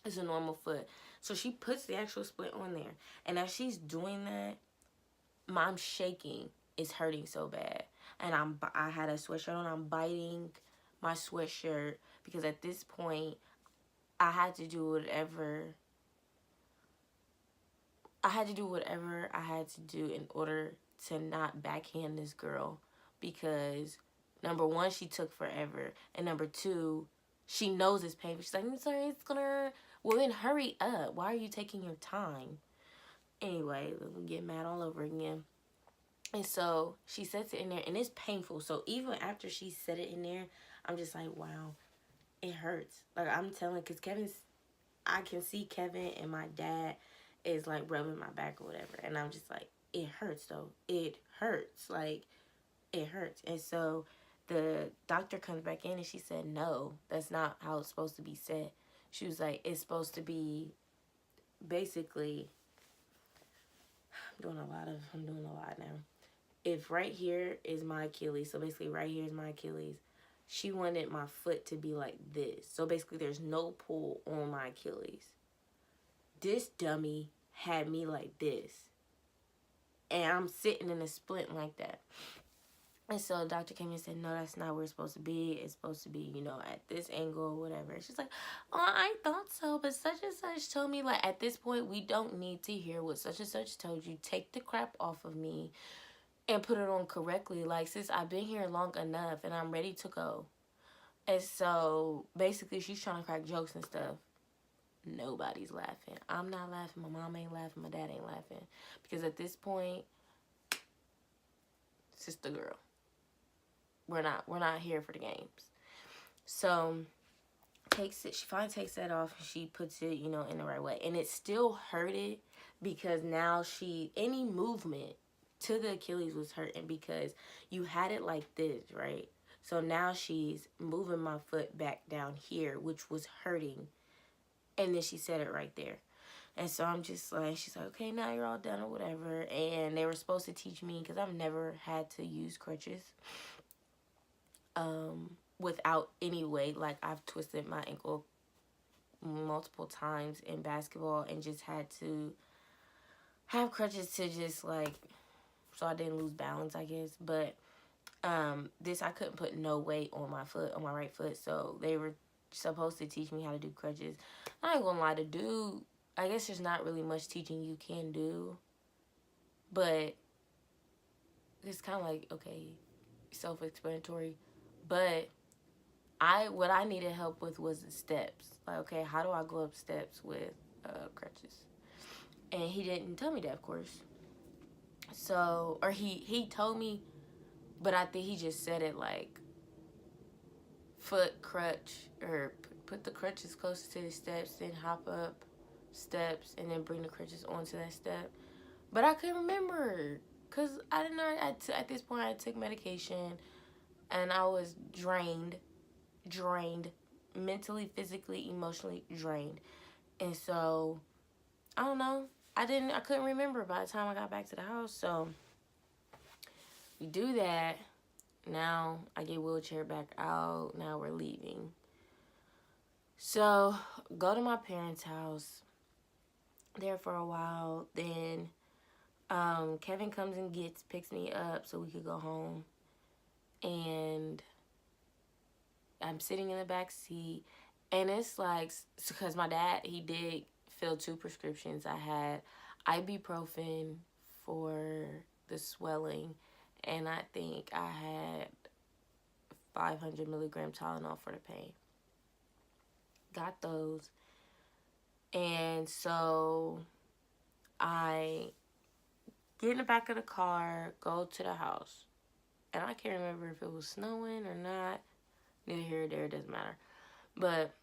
it's a normal foot. So she puts the actual splint on there. And as she's doing that, I'm shaking. It's hurting so bad. And I had a sweatshirt on. I'm biting my sweatshirt because at this point, I had to do whatever I had to do in order to not backhand this girl, because number one, she took forever. And number two, she knows it's painful. She's like, I'm sorry, it's gonna hurt. Well, then hurry up. Why are you taking your time? Anyway, we get mad all over again. And so she sets it in there, and it's painful. So even after she set it in there, I'm just like, wow, it hurts. Like, I'm telling, because I can see Kevin and my dad is like rubbing my back or whatever. And I'm just like, it hurts though. It hurts. Like, it hurts. And so the doctor comes back in and she said, no, that's not how it's supposed to be said. She was like, it's supposed to be basically, I'm doing a lot now. If right here is my Achilles, so basically right here is my Achilles, she wanted my foot to be like this. So basically there's no pull on my Achilles. This dummy had me like this. And I'm sitting in a splint like that. And so the doctor came in and said, no, that's not where it's supposed to be. It's supposed to be, at this angle or whatever. She's like, oh, I thought so, but such and such told me, like, at this point, we don't need to hear what such and such told you. Take the crap off of me and put it on correctly. Like, sis, I've been here long enough and I'm ready to go. And so basically she's trying to crack jokes and stuff. Nobody's laughing. I'm not laughing. My mom ain't laughing. My dad ain't laughing. Because at this point, it's just the girl. We're not here for the games. So she finally takes that off and she puts it, in the right way. And it still hurted because now any movement to the Achilles was hurting because you had it like this, right? So now she's moving my foot back down here, which was hurting. And then she said it right there. And so I'm just like, she's like, okay, now you're all done or whatever. And they were supposed to teach me, because I've never had to use crutches without any weight. Like, I've twisted my ankle multiple times in basketball and just had to have crutches to just like, so I didn't lose balance, I guess. But this, I couldn't put no weight on my foot, on my right foot. So they were supposed to teach me how to do crutches. I ain't gonna lie, to do, I guess there's not really much teaching you can do. But it's kind of like, okay, self-explanatory. But what I needed help with was the steps. Like, okay, how do I go up steps with crutches? And he didn't tell me that, of course. So, or he told me, but I think he just said it like, foot crutch, or put the crutches closer to the steps, then hop up steps, and then bring the crutches onto that step. But I couldn't remember, because I didn't know, at this point I took medication, and I was drained, mentally, physically, emotionally drained. And so, I don't know, I couldn't remember by the time I got back to the house. So we do that. Now I get wheelchair back out. Now we're leaving. So go to my parents' house. There for a while. Then Kevin comes and picks me up so we could go home. And I'm sitting in the back seat. And it's like, because my dad, he did fill 2 prescriptions. I had ibuprofen for the swelling, and I think I had 500 milligram Tylenol for the pain. Got those. And so I get in the back of the car, go to the house. And I can't remember if it was snowing or not. Neither here or there, it doesn't matter. But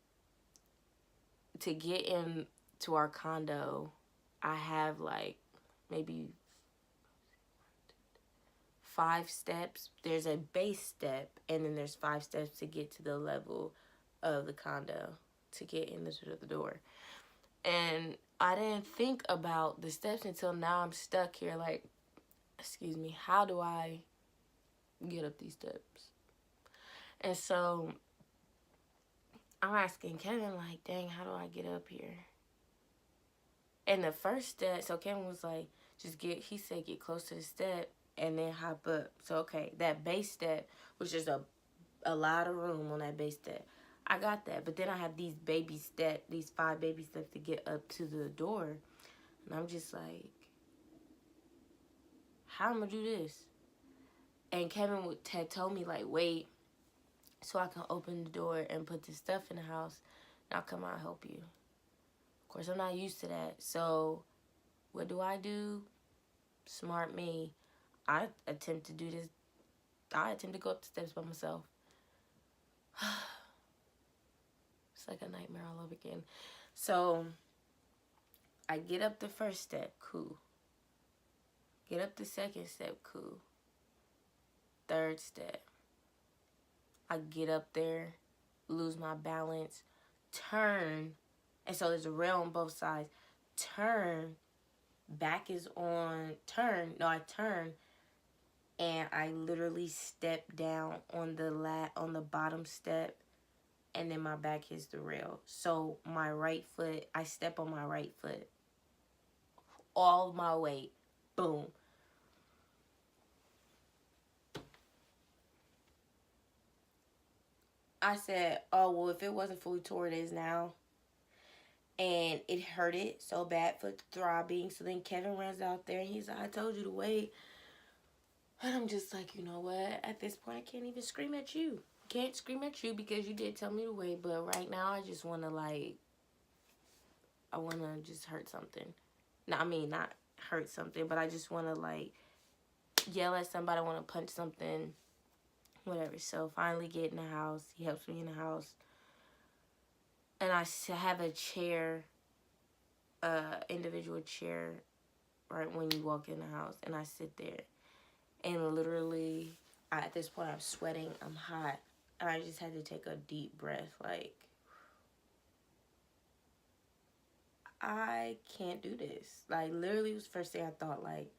to get into our condo, I have like maybe 5 steps. There's a base step, and then there's 5 steps to get to the level of the condo, to get into the door. And I didn't think about the steps until now. I'm stuck here like, excuse me, how do I get up these steps? And so I'm asking Kevin, like, dang, how do I get up here? And the first step, so Kevin was like, he said get close to the step and then hop up. So, okay, that base step, which is a lot of room on that base step, I got that. But then I have these 5 baby steps to get up to the door. And I'm just like, how am I going to do this? And Kevin had told me, like, wait, so I can open the door and put the stuff in the house, and I'll come out and help you. Of course, I'm not used to that. So what do? Smart me. I attempt to do this. I attempt to go up the steps by myself. It's like a nightmare all over again. So I get up the first step, cool. Get up the second step, cool. Third step. I get up there, lose my balance, turn, and so there's a rail on both sides. Turn, back is on, I turn, and I literally step down on the bottom step, and then my back hits the rail. So my right foot, I step on my right foot. All my weight, boom. I said, oh, well, if it wasn't fully tore, it is now. And it hurted so bad, foot throbbing. So then Kevin runs out there and he's like, I told you to wait. And I'm just like, you know what? At this point, I can't even scream at you. Can't scream at you because you did tell me to wait. But right now, I just want to I want to just hurt something. No, I mean, not hurt something, but I just want to yell at somebody. I want to punch something. Whatever. So finally get in the house. He helps me in the house. And I have a chair individual chair right when you walk in the house, and I sit there, and literally, at this point, I'm sweating, I'm hot, and I just had to take a deep breath, like, I can't do this. Like, literally, it was the first thing I thought, like,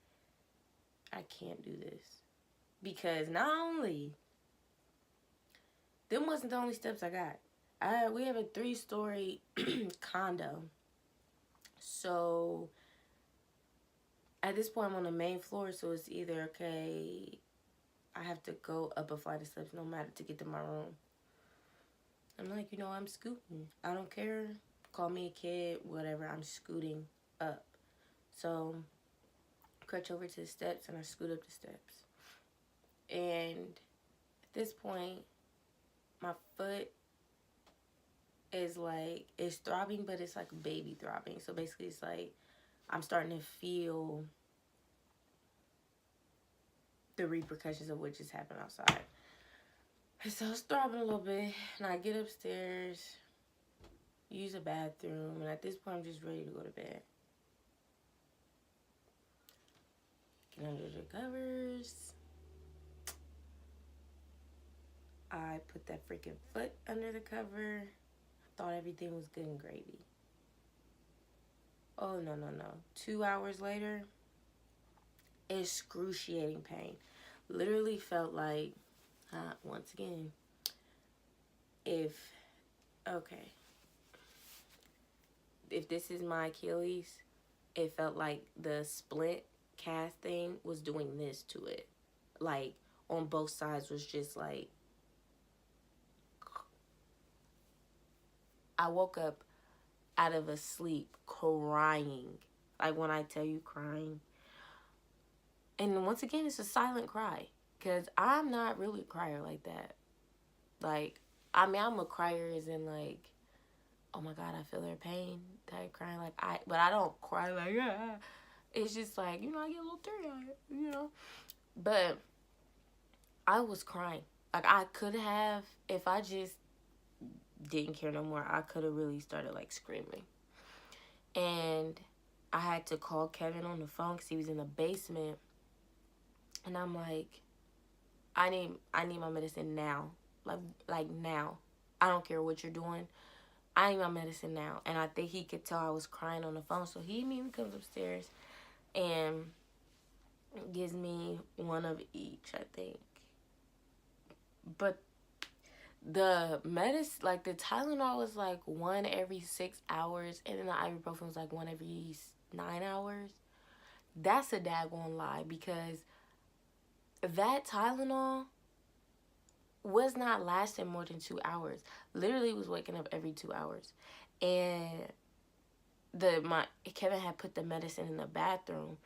I can't do this. Because not only, them wasn't the only steps I got. We have a 3-story condo. So, at this point, I'm on the main floor, so it's either, okay, I have to go up a flight of steps no matter to get to my room. I'm like, I'm scooting. I don't care. Call me a kid, whatever. I'm scooting up. So, crutch over to the steps, and I scoot up the steps. And at this point, my foot is like, it's throbbing, but it's like baby throbbing. So basically, it's like I'm starting to feel the repercussions of what just happened outside. And so it's throbbing a little bit, and I get upstairs, use a bathroom, and at this point, I'm just ready to go to bed. Get under the covers. I put that freaking foot under the cover. Thought everything was good and gravy. Oh, no. 2 hours later, excruciating pain. Literally felt like, once again, if this is my Achilles, it felt like the splint cast thing was doing this to it. Like, on both sides was just like, I woke up out of a sleep crying. Like, when I tell you crying. And once again, it's a silent cry. Because I'm not really a crier like that. Like, I mean, I'm a crier as in like, oh my God, I feel their pain type crying. But I don't cry like, ah. It's just like, I get a little teary-eyed, But I was crying. Like, I could have, if I just didn't care no more, I could have really started like screaming. And I had to call Kevin on the phone because he was in the basement. And I'm like, I need my medicine now. Like now. I don't care what you're doing. I need my medicine now. And I think he could tell I was crying on the phone. So he immediately comes upstairs and gives me one of each, I think. But the medicine, like the Tylenol was like 1 every 6 hours. And then the ibuprofen was like 1 every 9 hours. That's a daggone lie, because that Tylenol was not lasting more than 2 hours. Literally was waking up every 2 hours. And Kevin had put the medicine in the bathroom.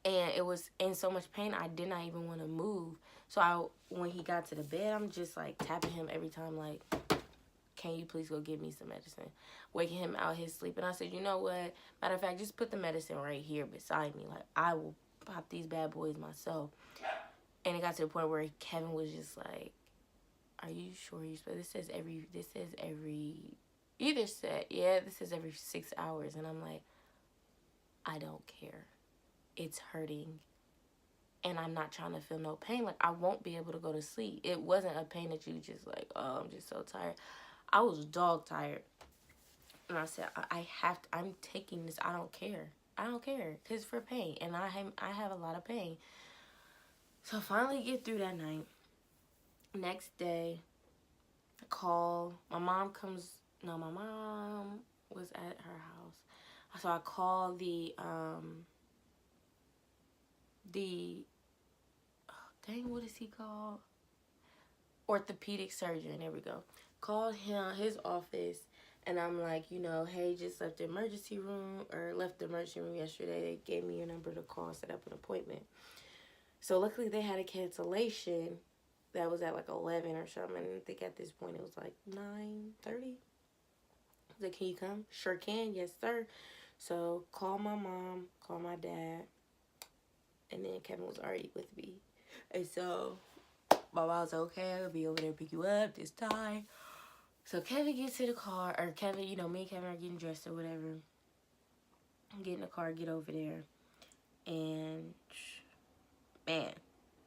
And it was in so much pain, I did not even want to move. So when he got to the bed, I'm just like tapping him every time, like, can you please go get me some medicine? Waking him out his sleep. And I said, you know what? Matter of fact, just put the medicine right here beside me. Like, I will pop these bad boys myself. And it got to the point where Kevin was just like, are you sure you're supposed, this says every 6 hours. And I'm like, I don't care. It's hurting. And I'm not trying to feel no pain. Like, I won't be able to go to sleep. It wasn't a pain that you just like, oh, I'm just so tired. I was dog tired. And I said, I'm taking this. I don't care. Because it's for pain. And I have a lot of pain. So I finally get through that night. Next day, I call. My mom was at her house. So I call what is he called? Orthopedic surgeon. There we go. Called his office, and I'm like, hey, just left the emergency room yesterday. They gave me your number to call, set up an appointment. So luckily they had a cancellation that was at like 11 or something. And I think at this point it was like 9:30. I was like, can you come? Sure can. Yes, sir. So call my mom, call my dad, and then Kevin was already with me. And so my mom was okay, I'll be over there to pick you up this time. So Kevin gets to the car, or Kevin, me and Kevin are getting dressed or whatever. Get in the car, get over there. And, man,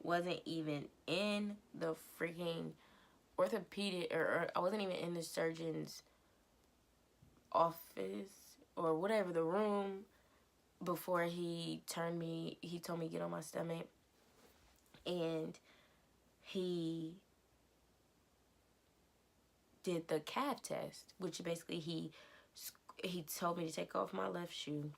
wasn't even in the freaking orthopedic, or I wasn't even in the surgeon's office or whatever, the room, before he told me to get on my stomach. And he did the calf test, which basically he told me to take off my left shoe,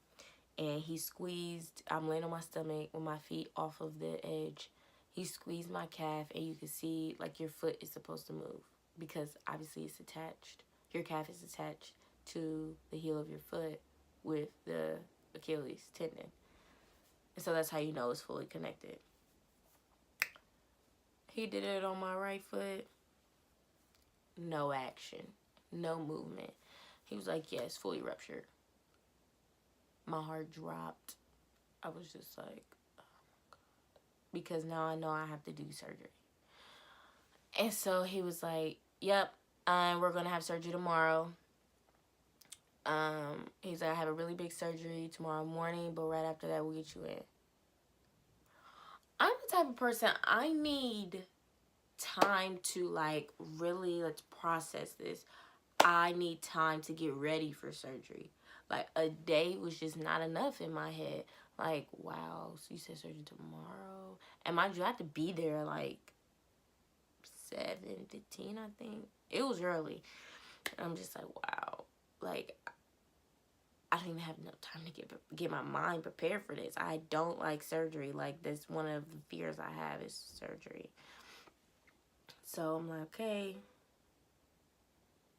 and he squeezed. I'm laying on my stomach with my feet off of the edge. He squeezed my calf, and you can see like your foot is supposed to move, because obviously it's attached. Your calf is attached to the heel of your foot with the Achilles tendon, and so that's how you know it's fully connected. He did it on my right foot. No action, no movement. He was like, yes, fully ruptured. My heart dropped. I was just like, oh my God. Because now I know I have to do surgery. And so he was like, yep, we're going to have surgery tomorrow. He's like, I have a really big surgery tomorrow morning, but right after that, we'll get you in. I'm the type of person, I need time to like really let's process this. I need time to get ready for surgery. Like, a day was just not enough in my head. Like, wow, so you said surgery tomorrow? And mind you, I had to be there like 7:15, I think. It was early. And I'm just like, wow. Like, I don't even have enough time to get my mind prepared for this. I don't like surgery. Like, that's one of the fears I have is surgery. So I'm like, okay.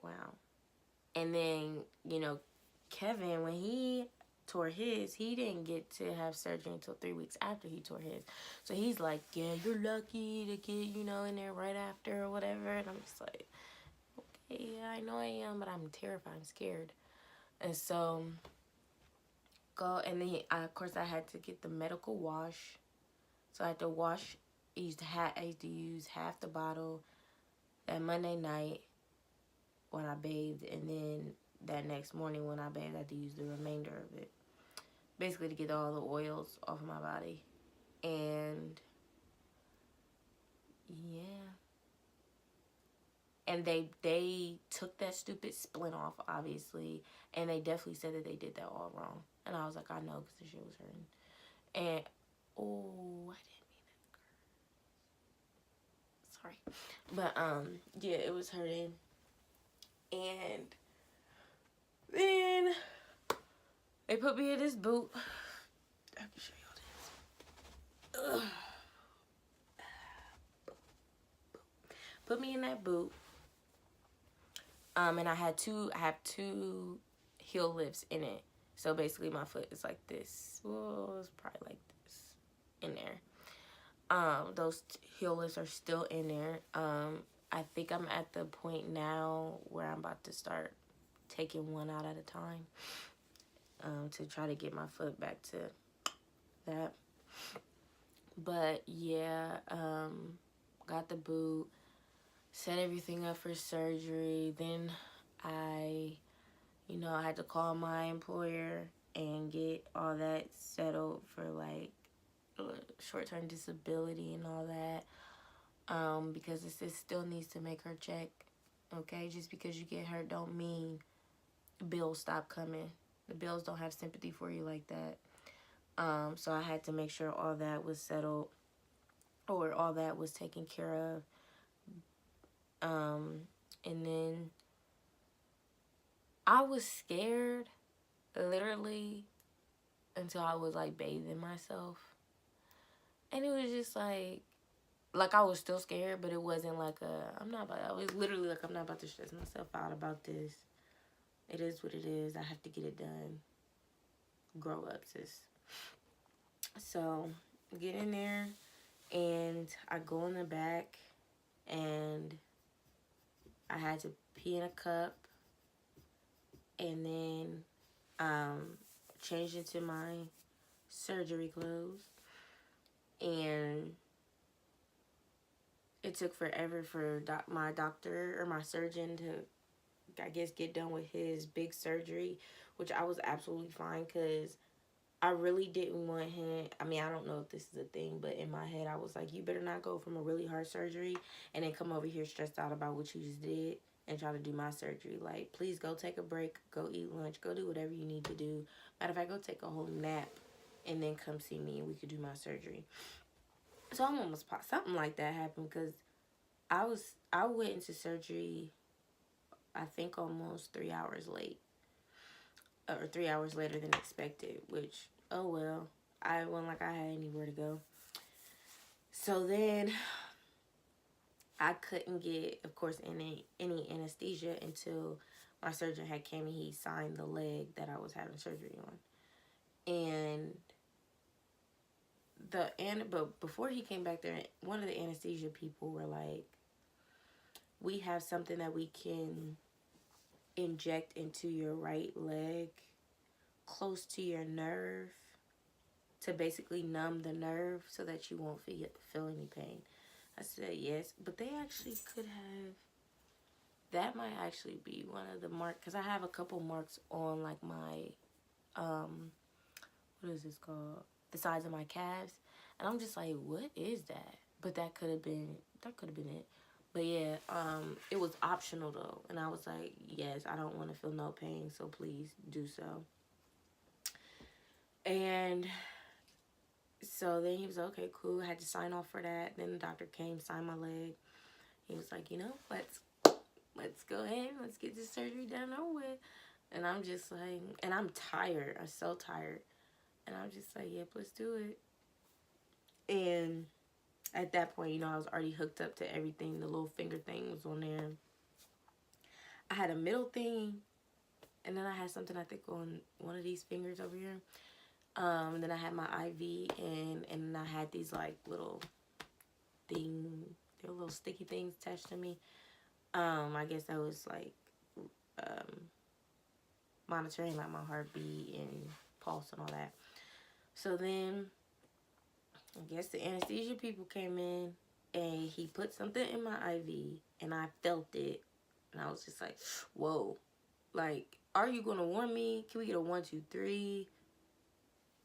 Wow. And then, you know, Kevin, when he tore his, he didn't get to have surgery until 3 weeks after he tore his. So he's like, yeah, you're lucky to get, you know, in there right after or whatever. And I'm just like, okay, yeah, I know I am, but I'm terrified. I'm scared. And so, and then, of course, I had to get the medical wash. So I had to wash, I used to use half the bottle that Monday night when I bathed, and then that next morning when I bathed, I had to use the remainder of it. Basically to get all the oils off of my body. And yeah. And they took that stupid splint off, obviously. And they definitely said that they did that all wrong. And I was like, I know, because the shit was hurting. And, oh, I didn't mean that. Sorry. But, yeah, it was hurting. And then they put me in this boot. I can show y'all this. Ugh. Put me in that boot. And I have two heel lifts in it. So basically my foot is like this. Well, it's probably like this in there. Those heel lifts are still in there. I think I'm at the point now where I'm about to start taking one out at a time. To try to get my foot back to that. But yeah, got the boot, set everything up for surgery. Then I had to call my employer and get all that settled for like short-term disability and all that. Because it still needs to make her check. Okay, just because you get hurt don't mean bills stop coming. The bills don't have sympathy for you like that. So I had to make sure all that was settled, or all that was taken care of. And then I was scared, literally, until I was like bathing myself. And it was just like I was still scared, but it wasn't like I was literally like, I'm not about to stress myself out about this. It is what it is. I have to get it done. Grow up, sis. So, get in there, and I go in the back, and I had to pee in a cup, and then change into my surgery clothes. And it took forever for my doctor or my surgeon to, I guess, get done with his big surgery, which I was absolutely fine because I really didn't want him. I mean, I don't know if this is a thing, but in my head, I was like, you better not go from a really hard surgery and then come over here stressed out about what you just did and try to do my surgery. Like, please go take a break, go eat lunch, go do whatever you need to do. Matter of fact, go take a whole nap and then come see me and we could do my surgery. So I'm almost something like that happened because I went into surgery, I think almost 3 hours late, or 3 hours later than expected, which, oh well, I wasn't like I had anywhere to go. So then I couldn't get, of course, any anesthesia until my surgeon had came and he signed the leg that I was having surgery on. And but before he came back there, one of the anesthesia people were like, we have something that we can inject into your right leg close to your nerve to basically numb the nerve so that you won't feel any pain. I said yes, but they actually could have. That might actually be one of the marks, because I have a couple marks on like my, what is this called? The sides of my calves, and I'm just like, what is that? But that could have been it. But yeah, it was optional though, and I was like, yes, I don't want to feel no pain, so please do so. And so then he was like, okay, cool. I had to sign off for that. Then the doctor came, signed my leg. He was like, let's go ahead, let's get this surgery done over with. And I'm just like, and I'm tired. I'm so tired. And I'm just like, yep, let's do it. And at that point, I was already hooked up to everything. The little finger thing was on there. I had a middle thing, and then I had something, I think, on one of these fingers over here. And then I had my IV, and then I had these like little they're little sticky things attached to me. I guess that was like monitoring like my heartbeat and pulse and all that. So then I guess the anesthesia people came in and he put something in my IV and I felt it, and I was just like, whoa, like, are you gonna warn me? Can we get a 1, 2, 3?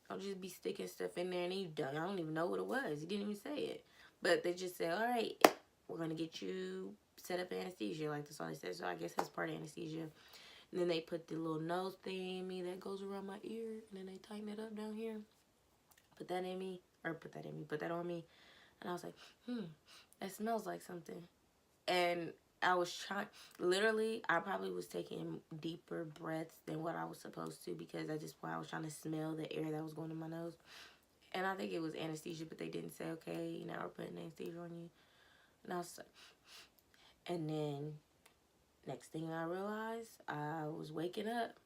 I'll just be sticking stuff in there and you done. I don't even know what it was. He didn't even say it. But they just said, all right, we're gonna get you set up anesthesia. Like, that's all they said. So I guess that's part of anesthesia. And then they put the little nose thing in me that goes around my ear, and then they tighten it up down here. Put that on me. And I was like, that smells like something. And I was trying, literally, I probably was taking deeper breaths than what I was supposed to, because at this point I was trying to smell the air that was going in my nose. And I think it was anesthesia, but they didn't say, okay, now we're putting anesthesia on you. And I was like, and then next thing I realized, I was waking up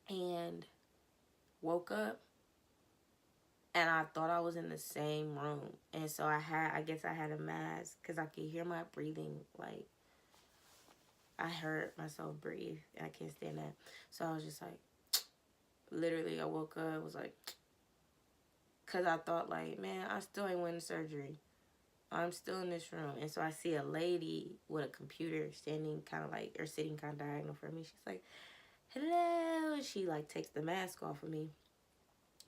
and woke up, and I thought I was in the same room. And so I guess I had a mask because I could hear my breathing. Like, I heard myself breathe, and I can't stand that. So I was just like, literally, I woke up, was like, because I thought, like, man, I still ain't went to surgery. I'm still in this room. And so I see a lady with a computer standing kind of like, or sitting kind of diagonal from me. She's like, hello. And she like takes the mask off of me.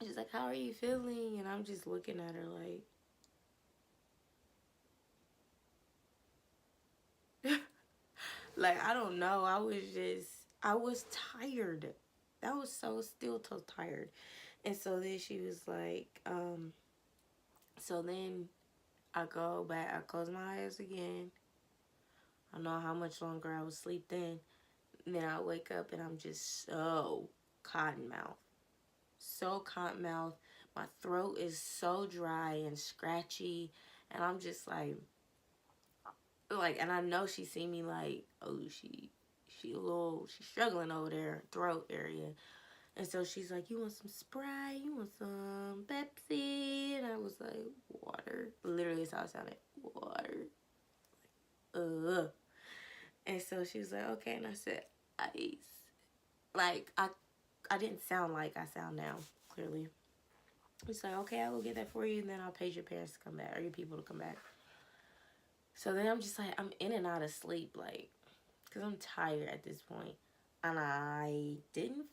She's like, how are you feeling? And I'm just looking at her like, like, I don't know. I was tired. That was so tired. And so then she was like, so then I go back, I close my eyes again. I don't know how much longer I was asleep then. And then I wake up and I'm just so cotton mouth. So cotton mouth. My throat is so dry and scratchy. And I'm just like, and I know she see me like, oh, she's struggling over there, throat area. And so she's like, you want some Sprite? You want some Pepsi? And I was like, water. Literally, that's how it sounded. Water. And so she was like, okay. And I said, ice. Like, I didn't sound like I sound now, clearly. It's like, okay, I will get that for you, and then I'll pay your parents to come back, or your people to come back. So then I'm just like, I'm in and out of sleep, like, because I'm tired at this point. And I didn't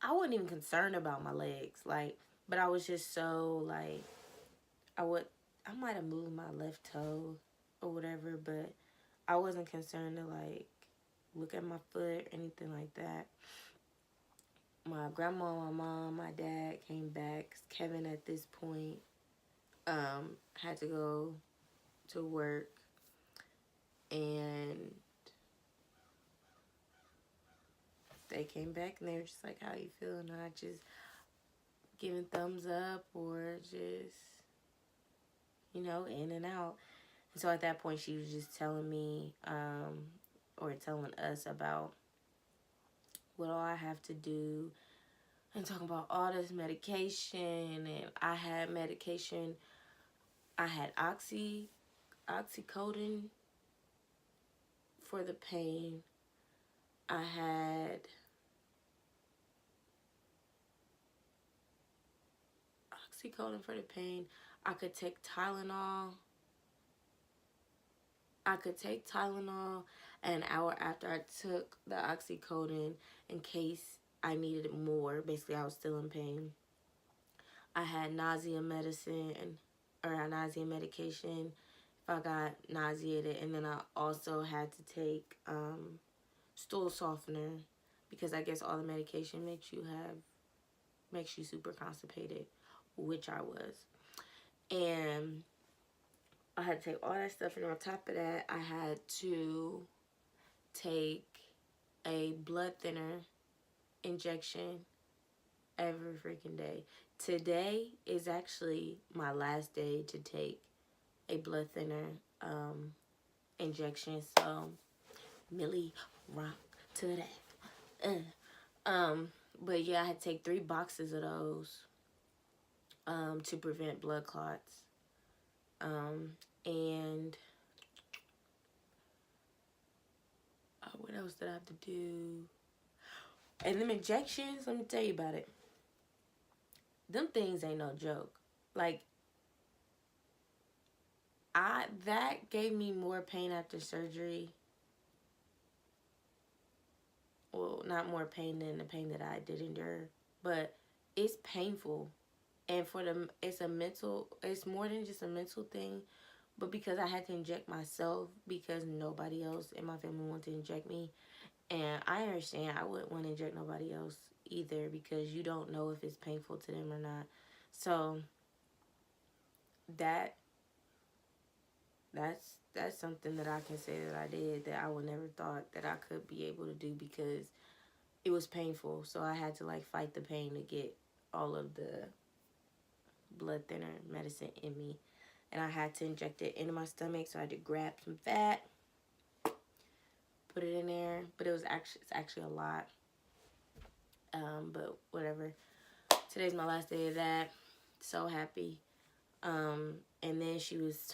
I wasn't even concerned about my legs, like, but I was just so like, I might have moved my left toe or whatever, but I wasn't concerned to like look at my foot or anything like that. My grandma, my mom, my dad came back. Kevin at this point had to go to work, and they came back and they were just like, how you feeling? And I just giving thumbs up or just, you know, in and out. And so at that point she was just telling me or telling us about what all I have to do and talking about all this medication. And I had medication. I had oxycodone for the pain. I had oxycodone for the pain. I could take Tylenol. An hour after I took the oxycodone in case I needed more. Basically, I was still in pain. I had nausea medicine or a nausea medication if I got nauseated. And then I also had to take stool softener because I guess all the medication makes you super constipated, which I was. And I had to take all that stuff, and on top of that, I had to take a blood thinner injection every freaking day. Today is actually my last day to take a blood thinner injection. So, Millie, rock to that. But yeah, I had to take 3 boxes of those to prevent blood clots. And what else did I have to do? And them injections, let me tell you about it. Them things ain't no joke. Like, that gave me more pain after surgery. Well, not more pain than the pain that I did endure, but it's painful. And for them, it's more than just a mental thing, but because I had to inject myself because nobody else in my family wanted to inject me. And I understand I wouldn't want to inject nobody else either because you don't know if it's painful to them or not. So that's something that I can say that I did that I would never thought that I could be able to do because it was painful. So I had to like fight the pain to get all of the blood thinner medicine in me. And I had to inject it into my stomach, so I had to grab some fat, put it in there. But it's actually a lot. But whatever. Today's my last day of that. So happy. And then she was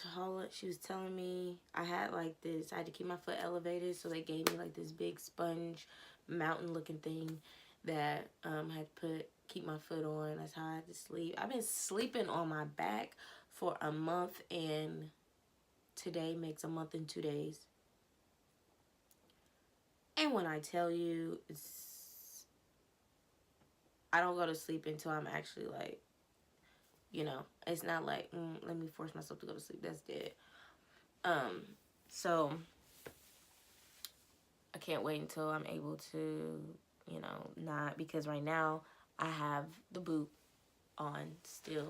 telling me I had to keep my foot elevated, so they gave me like this big sponge mountain looking thing that I had to keep my foot on. That's how I had to sleep. I've been sleeping on my back for a month, and today makes a month and 2 days. And when I tell you, I don't go to sleep until I'm actually like, you know, it's not like, let me force myself to go to sleep. That's dead. So I can't wait until I'm able to, you know, not, because right now I have the boot on still.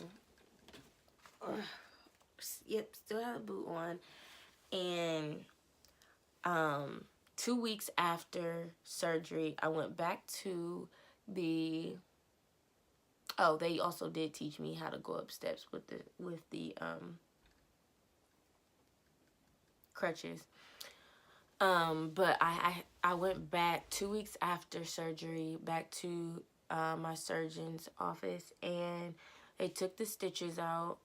Yep, still have the boot on. And 2 weeks after surgery, I went back to they also did teach me how to go up steps with the crutches. But I went back 2 weeks after surgery back to my surgeon's office, and they took the stitches out.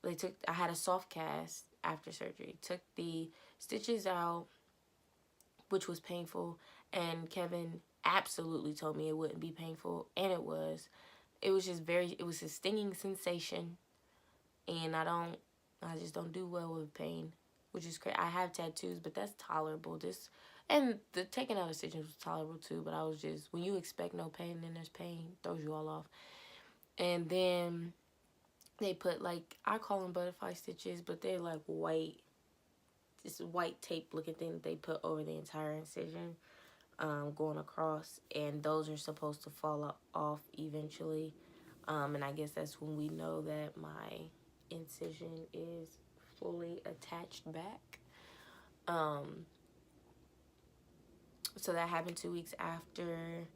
I had a soft cast after surgery. Took the stitches out, which was painful, and Kevin absolutely told me it wouldn't be painful, and it was. It was a stinging sensation, and I just don't do well with pain, which is crazy. I have tattoos, but that's tolerable. This And the taking out stitches was tolerable too, but I was just, when you expect no pain, then there's pain, throws you all off. And then they put, like, I call them butterfly stitches, but they're like white, this white tape looking thing that they put over the entire incision, going across, and those are supposed to fall off eventually. And I guess that's when we know that my incision is fully attached back. So that happened 2 weeks after,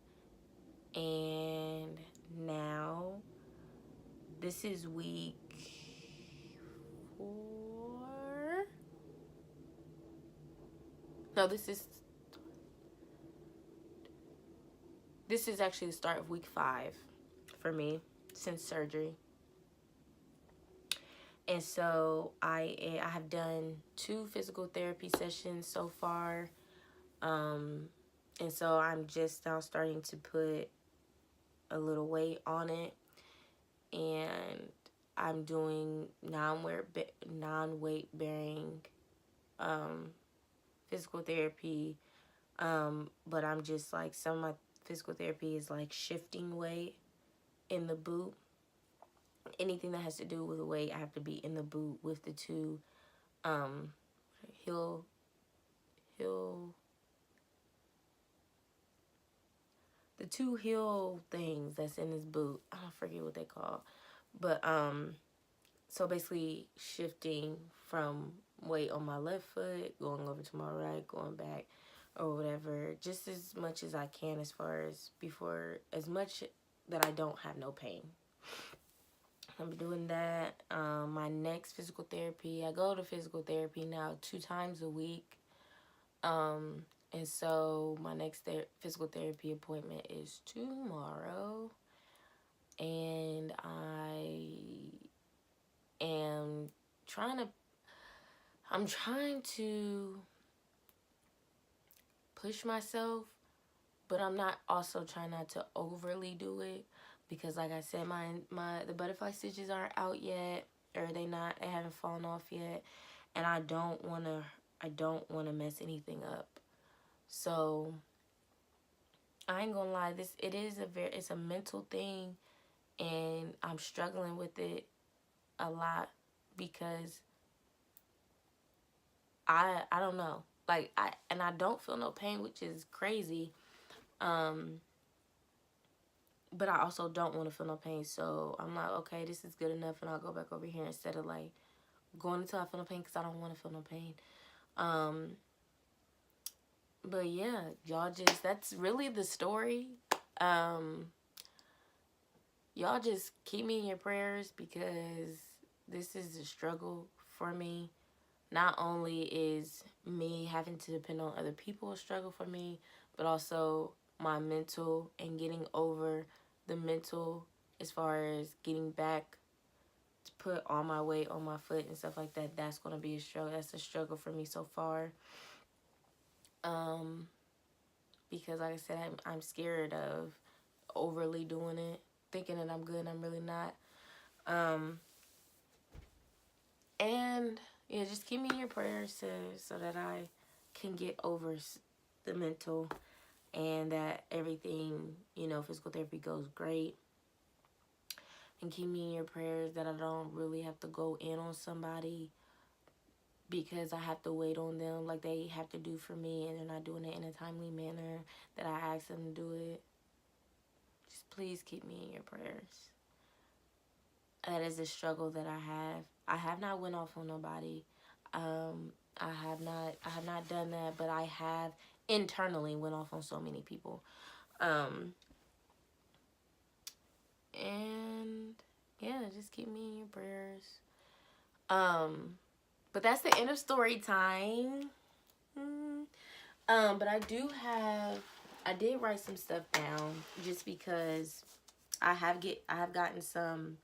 and now this is week 4. No, this is actually the start of week 5 for me since surgery. And so I have done 2 physical therapy sessions so far. And so I'm just now starting to put a little weight on it, and I'm doing non-weight bearing physical therapy. But I'm just like, some of my physical therapy is like shifting weight in the boot. Anything that has to do with weight, I have to be in the boot with the 2 heel the 2 heel things that's in this boot. I forget what they call. But so basically shifting from weight on my left foot, going over to my right, going back, or whatever, just as much as I can, as far as before, as much that I don't have no pain. I'm doing that. My next physical therapy, I go to physical therapy now 2 times a week. And so my next physical therapy appointment is tomorrow. And I am I'm trying to push myself, but I'm not also trying not to overly do it, because like I said, the butterfly stitches aren't out yet, or they haven't fallen off yet, and I don't want to mess anything up. So I ain't gonna lie, it's a mental thing, and I'm struggling with it a lot, because I don't know. Like, I don't feel no pain, which is crazy. But I also don't want to feel no pain. So I'm like, okay, this is good enough, and I'll go back over here instead of like going until I feel no pain, because I don't want to feel no pain. But yeah, y'all, that's really the story. Y'all just keep me in your prayers, because this is a struggle for me. Not only is me having to depend on other people a struggle for me, but also my mental, and getting over the mental, as far as getting back to put all my weight on my foot and stuff like that. That's going to be a struggle. That's a struggle for me so far. Because like I said, I'm scared of overly doing it, thinking that I'm good and I'm really not. And yeah, just keep me in your prayers so that I can get over the mental, and that everything, physical therapy goes great. And keep me in your prayers that I don't really have to go in on somebody because I have to wait on them like they have to do for me, and they're not doing it in a timely manner that I asked them to do it. Just please keep me in your prayers. That is a struggle that I have. I have not went off on nobody. I have not done that, but I have internally went off on so many people. And yeah, just keep me in your prayers. But that's the end of story time. But I did write some stuff down, just because I have gotten some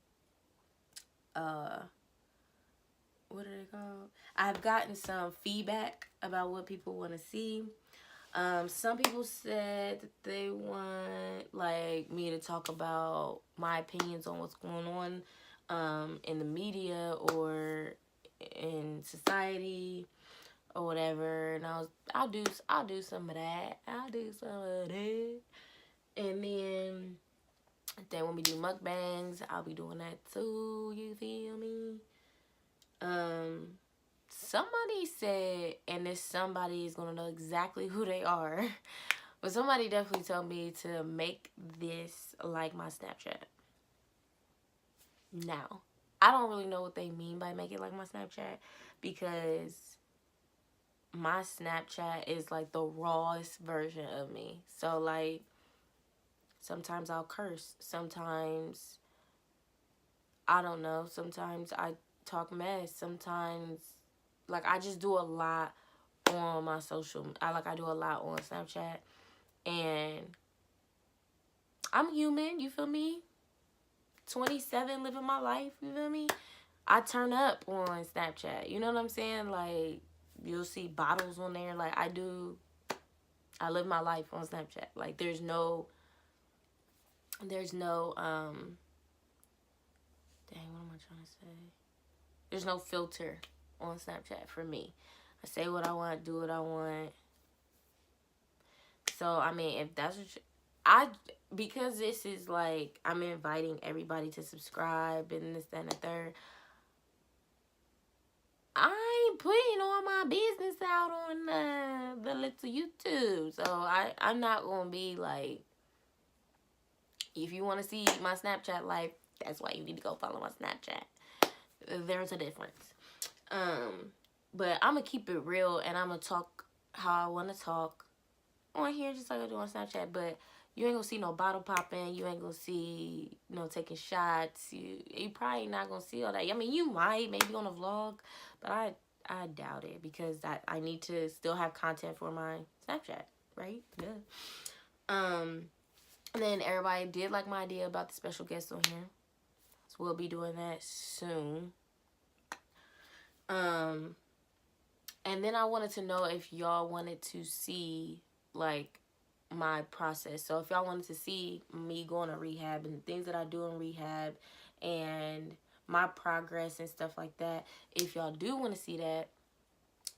what are they called? I've gotten some feedback about what people want to see. Some people said that they want like me to talk about my opinions on what's going on in the media or in society. or whatever, and I'll do some of that. I'll do some of that, and then when we do mukbangs, I'll be doing that too. You feel me? Somebody said, and this somebody is gonna know exactly who they are, but somebody definitely told me to make this like my Snapchat. Now, I don't really know what they mean by make it like my Snapchat, because my Snapchat is like the rawest version of me. So like sometimes I'll curse, sometimes I don't know, sometimes I talk mess, sometimes like I just do a lot on my I do a lot on Snapchat, and I'm human, you feel me? 27, living my life, you feel me? I turn up on Snapchat, you know what I'm saying? Like, you'll see bottles on there. Like, I live my life on Snapchat. Like, there's no, dang, what am I trying to say? There's no filter on Snapchat for me. I say what I want, do what I want. So, I mean, if that's what because this is like, I'm inviting everybody to subscribe and this, that, and the third. I ain't putting all my business out on the little YouTube. So, I'm not going to be like, if you want to see my Snapchat life, that's why you need to go follow my Snapchat. There's a difference. But I'm going to keep it real, and I'm going to talk how I want to talk on here, just like I do on Snapchat. But you ain't going to see no bottle popping. You ain't going to see taking shots. You probably not going to see all that. I mean, you might, maybe on a vlog, but I doubt it, because I need to still have content for my Snapchat, right? Yeah. And then everybody did like my idea about the special guest on here. So we'll be doing that soon. And then I wanted to know if y'all wanted to see, like, my process. So if y'all wanted to see me going to rehab and the things that I do in rehab and my progress and stuff like that, if y'all do want to see that,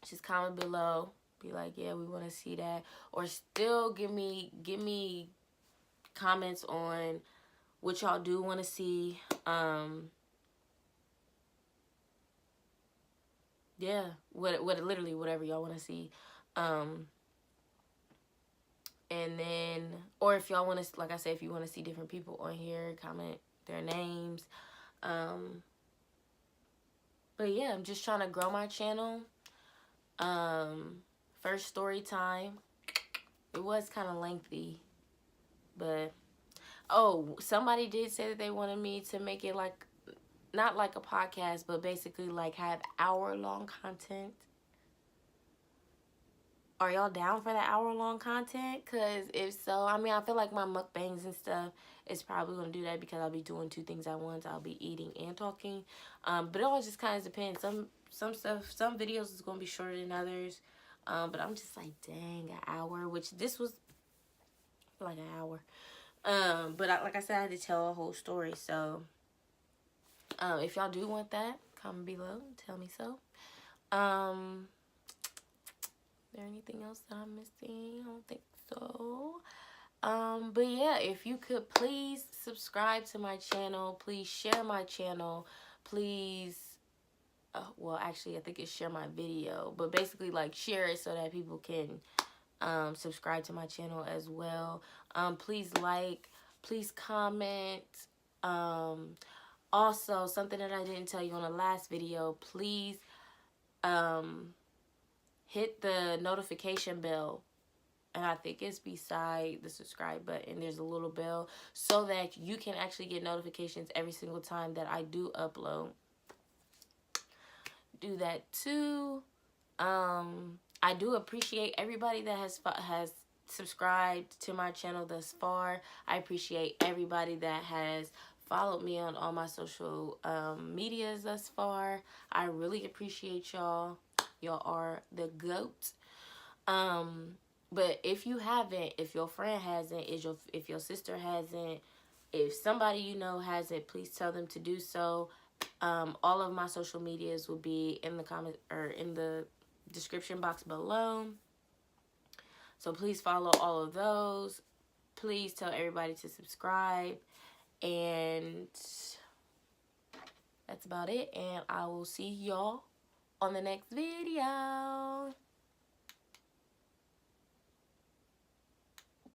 just comment below. Be like, yeah, we want to see that. Or still give me comments on what y'all do want to see. Yeah, literally whatever y'all want to see. And then, or if y'all want to, like I said, if you want to see different people on here, comment their names. But yeah, I'm just trying to grow my channel. First story time. It was kind of lengthy, but somebody did say that they wanted me to make it like, not like a podcast, but basically like have hour-long content. Are y'all down for that hour-long content? Because if so, I mean, I feel like my mukbangs and stuff is probably going to do that, because I'll be doing two things at once. I'll be eating and talking. But it all just kind of depends. Some videos is going to be shorter than others. But I'm just like, dang, an hour, which this was like an hour. But like I said, I had to tell a whole story. So if y'all do want that, comment below and tell me so. Is there anything else that I'm missing? I don't think so. But yeah, if you could please subscribe to my channel, please share my channel, please, well, actually, I think it's share my video, but basically, like, share it so that people can subscribe to my channel as well. Please like, please comment. Also, something that I didn't tell you on the last video, please hit the notification bell, and I think it's beside the subscribe button. There's a little bell so that you can actually get notifications every single time that I do upload. Do that too. I do appreciate everybody that has subscribed to my channel thus far. I appreciate everybody that has followed me on all my social medias thus far. I really appreciate y'all. Y'all are the GOAT. But if you haven't, if your friend hasn't, if your sister hasn't, if somebody you know hasn't, please tell them to do so. All of my social medias will be in the comment or in the description box below. So please follow all of those. Please tell everybody to subscribe. And that's about it. And I will see y'all on the next video.